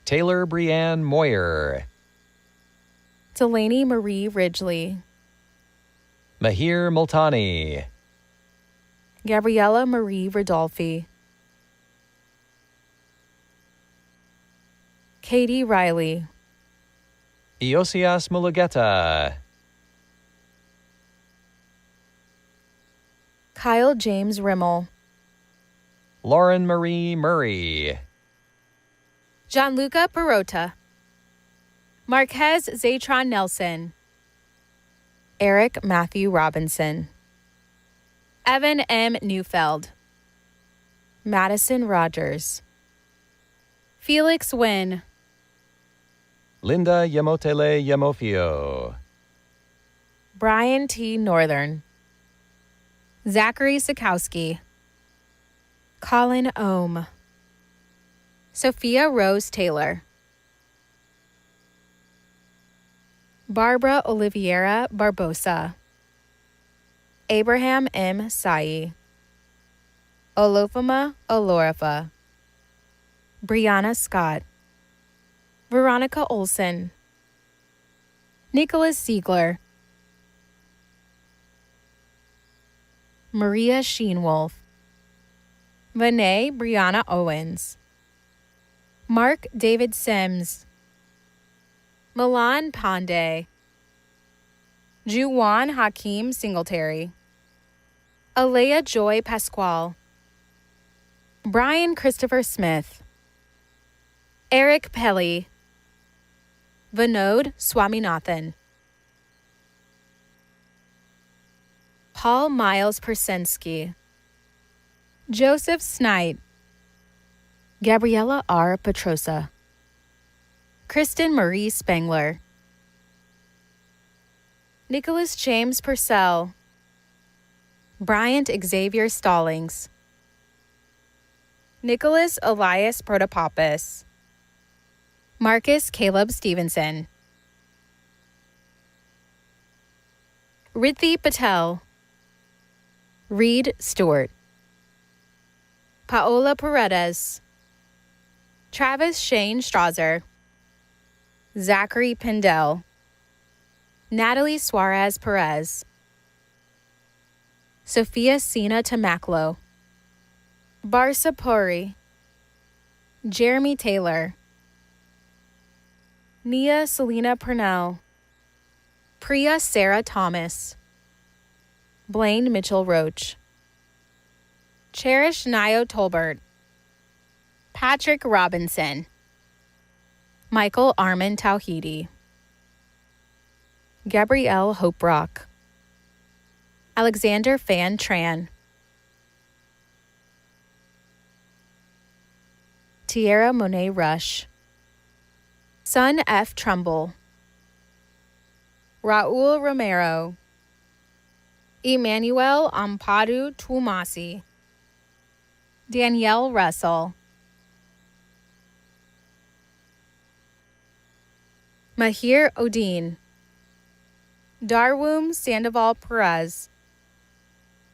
Speaker 7: Taylor Brianne Moyer,
Speaker 8: Delaney Marie Ridgely,
Speaker 7: Mahir Multani,
Speaker 8: Gabriella Marie Rodolfi, Katie Riley,
Speaker 7: Iosias Mulugeta,
Speaker 8: Kyle James Rimmel,
Speaker 7: Lauren Marie Murray,
Speaker 8: Gianluca Perota, Marquez Zatron Nelson, Eric Matthew Robinson. Evan M. Neufeld. Madison Rogers. Felix Wynn.
Speaker 7: Linda Yamotele Yamofio.
Speaker 8: Brian T. Northern. Zachary Sikowski. Colin Ohm. Sophia Rose Taylor. Barbara Oliveira Barbosa. Abraham M. Sai. Olofema Olorifa. Brianna Scott. Veronica Olson. Nicholas Siegler. Maria Sheenwolf. Vinay Brianna Owens. Mark David Sims. Milan Pandey. Juwan Hakeem Singletary. Alea Joy Pasquale. Brian Christopher Smith. Eric Pelly. Vinod Swaminathan. Paul Miles Persensky. Joseph Snight. Gabriella R. Petrosa. Kristen Marie Spengler. Nicholas James Purcell. Bryant Xavier Stallings. Nicholas Elias Protopopis. Marcus Caleb Stevenson. Rithi Patel. Reed Stewart. Paola Paredes. Travis Shane Strasser. Zachary Pindell. Natalie Suarez Perez. Sophia Sina Tamaklo. Barsa Puri. Jeremy Taylor. Nia Selena Purnell. Priya Sarah Thomas. Blaine Mitchell Roach. Cherish Nio Tolbert. Patrick Robinson. Michael Armin Tauhidi. Gabrielle Hope Rock. Alexander Fan Tran. Tierra Monet Rush. Son F. Trumbull. Raul Romero. Emmanuel Ampadu Tuamasi. Danielle Russell. Mahir Odin. Darwoom Sandoval Perez.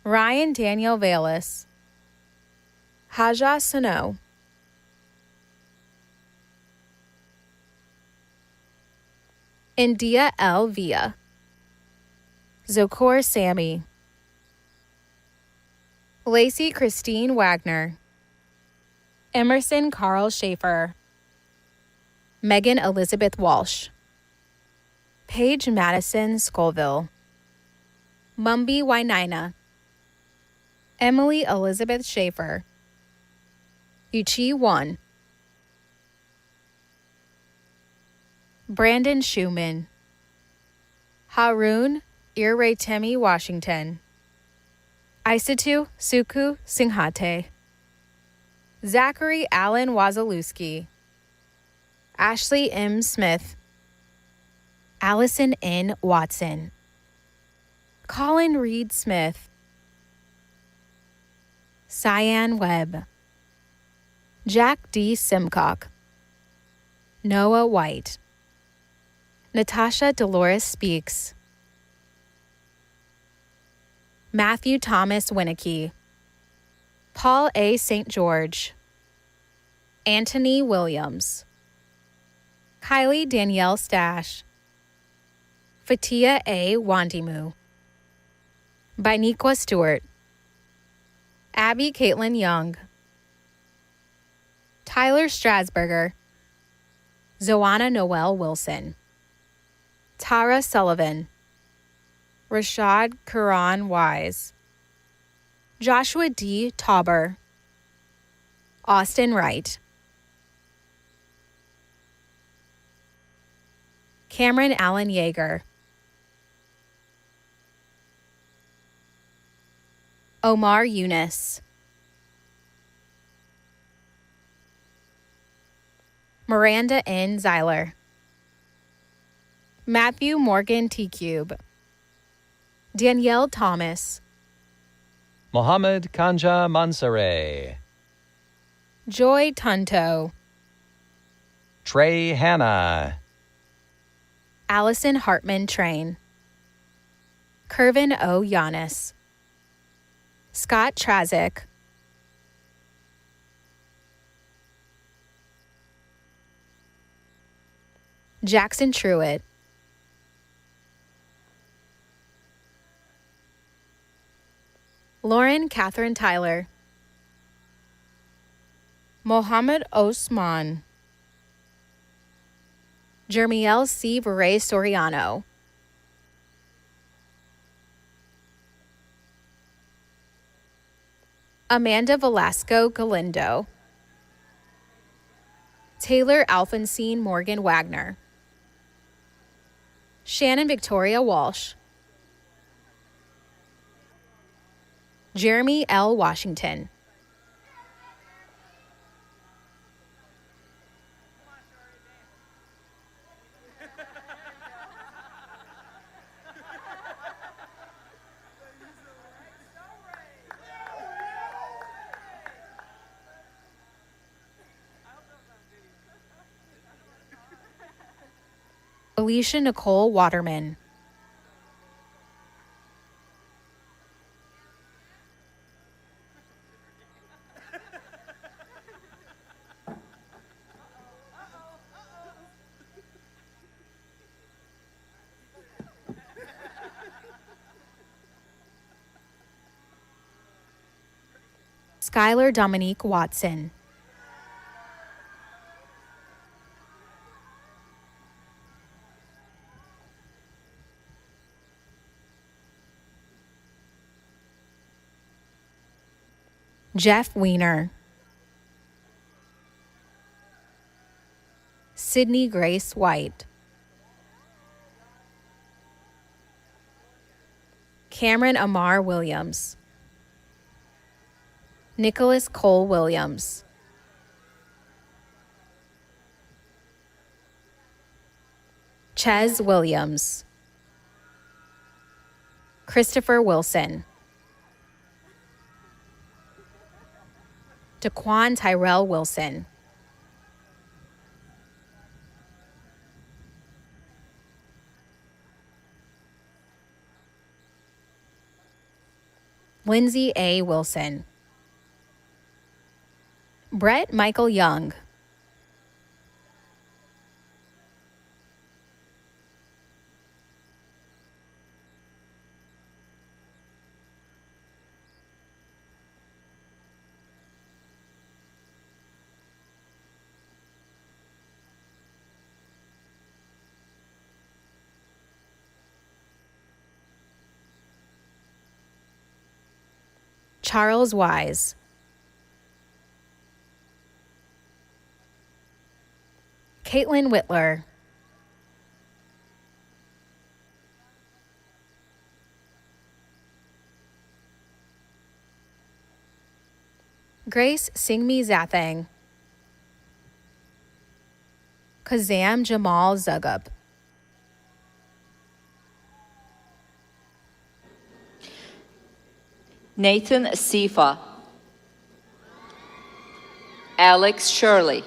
Speaker 8: Ryan Daniel Valis. Haja Sano. India L. Villa. Zokor Sammy. Lacey Christine Wagner. Emerson Carl Schaefer. Megan Elizabeth Walsh. Paige Madison Scoville. Mumby Wainaina. Emily Elizabeth Schaefer. Uchi 1. Brandon Schumann. Harun Irretemi Washington. Isatu Suku Singhate. Zachary Allen Wazalewski. Ashley M. Smith. Allison N. Watson. Colin Reed Smith. Cyan Webb. Jack D. Simcock. Noah White. Natasha Dolores Speaks. Matthew Thomas Winnicky. Paul A. St. George. Anthony Williams. Kylie Danielle Stash. Fatia A. Wandimu. Biniqua Stewart. Abby Caitlin Young. Tyler Strasburger. Zoanna Noel Wilson. Tara Sullivan. Rashad Quran Wise. Joshua D. Tauber. Austin Wright. Cameron Allen Yeager. Omar Yunus, Miranda N. Zeiler, Matthew Morgan T. Cube, Danielle Thomas,
Speaker 7: Mohammed Kanja Mansare,
Speaker 8: Joy Tunto,
Speaker 7: Trey Hanna,
Speaker 8: Allison Hartman Train, Kervin O. Giannis, Scott Trazik, Jackson Truitt, Lauren Catherine Tyler, Mohammed Osman, Jermiel C. Vare Soriano, Amanda Velasco Galindo, Taylor Alphonsine Morgan Wagner, Shannon Victoria Walsh, Jeremy L. Washington, Alicia Nicole Waterman, Skylar Dominique Watson, Jeff Weiner, Sydney Grace White, Cameron Amar Williams, Nicholas Cole Williams, Ches Williams, Christopher Wilson, Daquan Tyrell Wilson, Lindsay A. Wilson, Brett Michael Young, Charles Wise, Caitlin Whitler, Grace Singmi Zathang, Kazam Jamal Zugub,
Speaker 12: Nathan Sifa, Alex Shirley,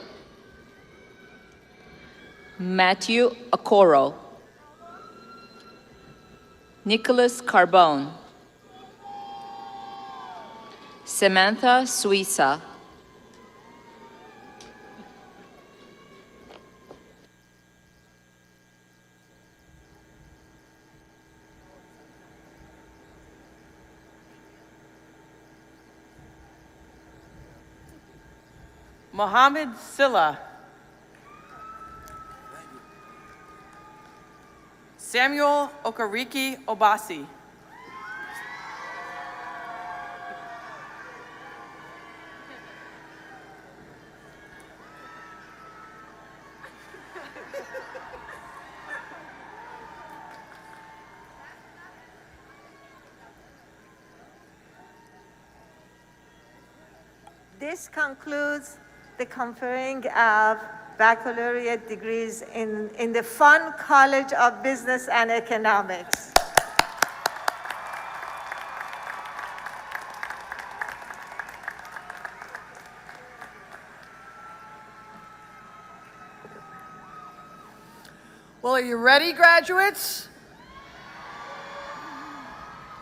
Speaker 12: Matthew Okoro, Nicholas Carbone, Samantha Suisa,
Speaker 6: Mohammed Silla, Samuel Okariki Obasi,
Speaker 11: This concludes the conferring of baccalaureate degrees in the fun College of Business and Economics.
Speaker 2: Well, are you ready, graduates?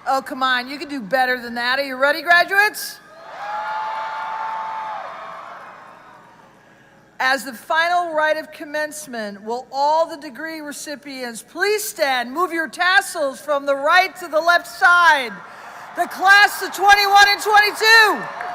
Speaker 2: Oh, come on, you can do better than that. Are you ready, graduates? As the final rite of commencement, will all the degree recipients please stand, move your tassels from the right to the left side. The class of 21 and 22.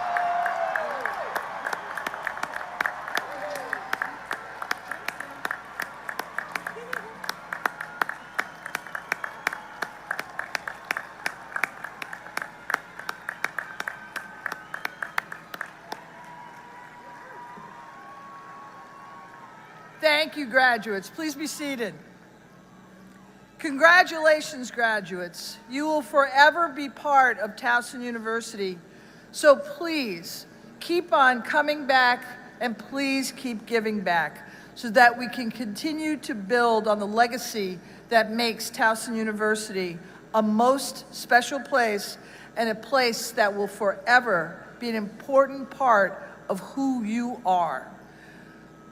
Speaker 2: Thank you, graduates. Please be seated. Congratulations, graduates. You will forever be part of Towson University. So please keep on coming back and please keep giving back so that we can continue to build on the legacy that makes Towson University a most special place and a place that will forever be an important part of who you are.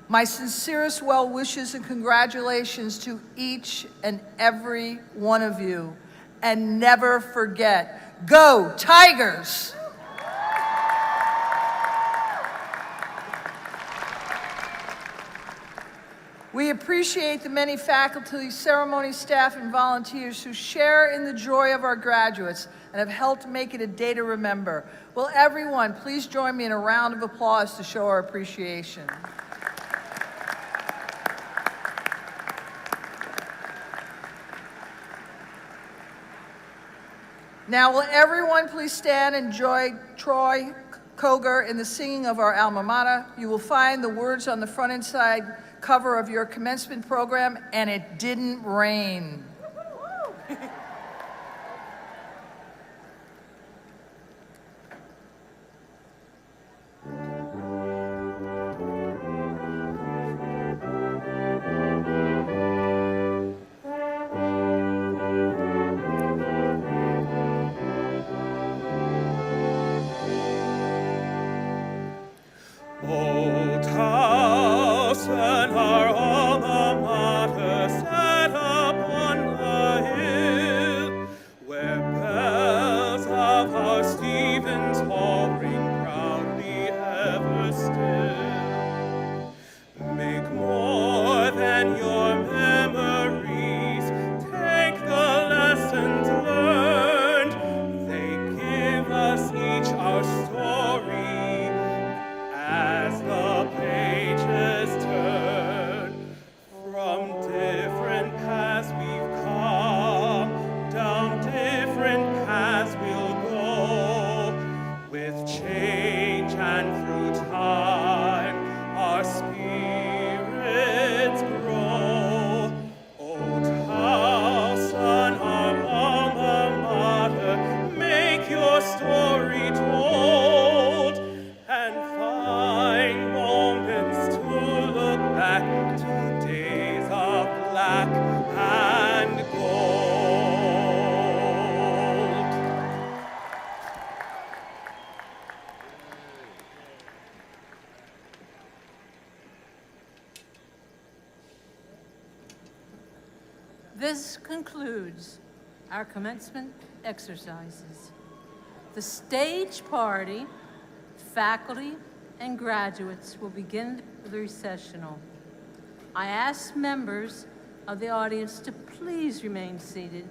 Speaker 2: My sincerest well wishes and congratulations to each and every one of you. And never forget, go Tigers! We appreciate the many faculty, ceremony staff, and volunteers who share in the joy of our graduates and have helped make it a day to remember. Will everyone please join me in a round of applause to show our appreciation. Now, will everyone please stand and join Troy Koger in the singing of our alma mater? You will find the words on the front and side cover of your commencement program, and it didn't rain.
Speaker 13: This concludes our commencement exercises. The stage party, faculty, and graduates will begin the recessional. I ask members of the audience to please remain seated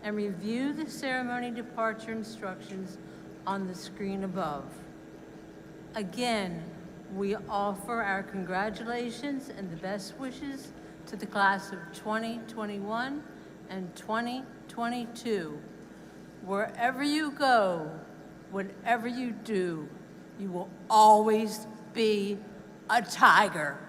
Speaker 13: and review the ceremony departure instructions on the screen above. Again, we offer our congratulations and the best wishes to the class of 2021 and 2022. Wherever you go, whatever you do, you will always be a Tiger.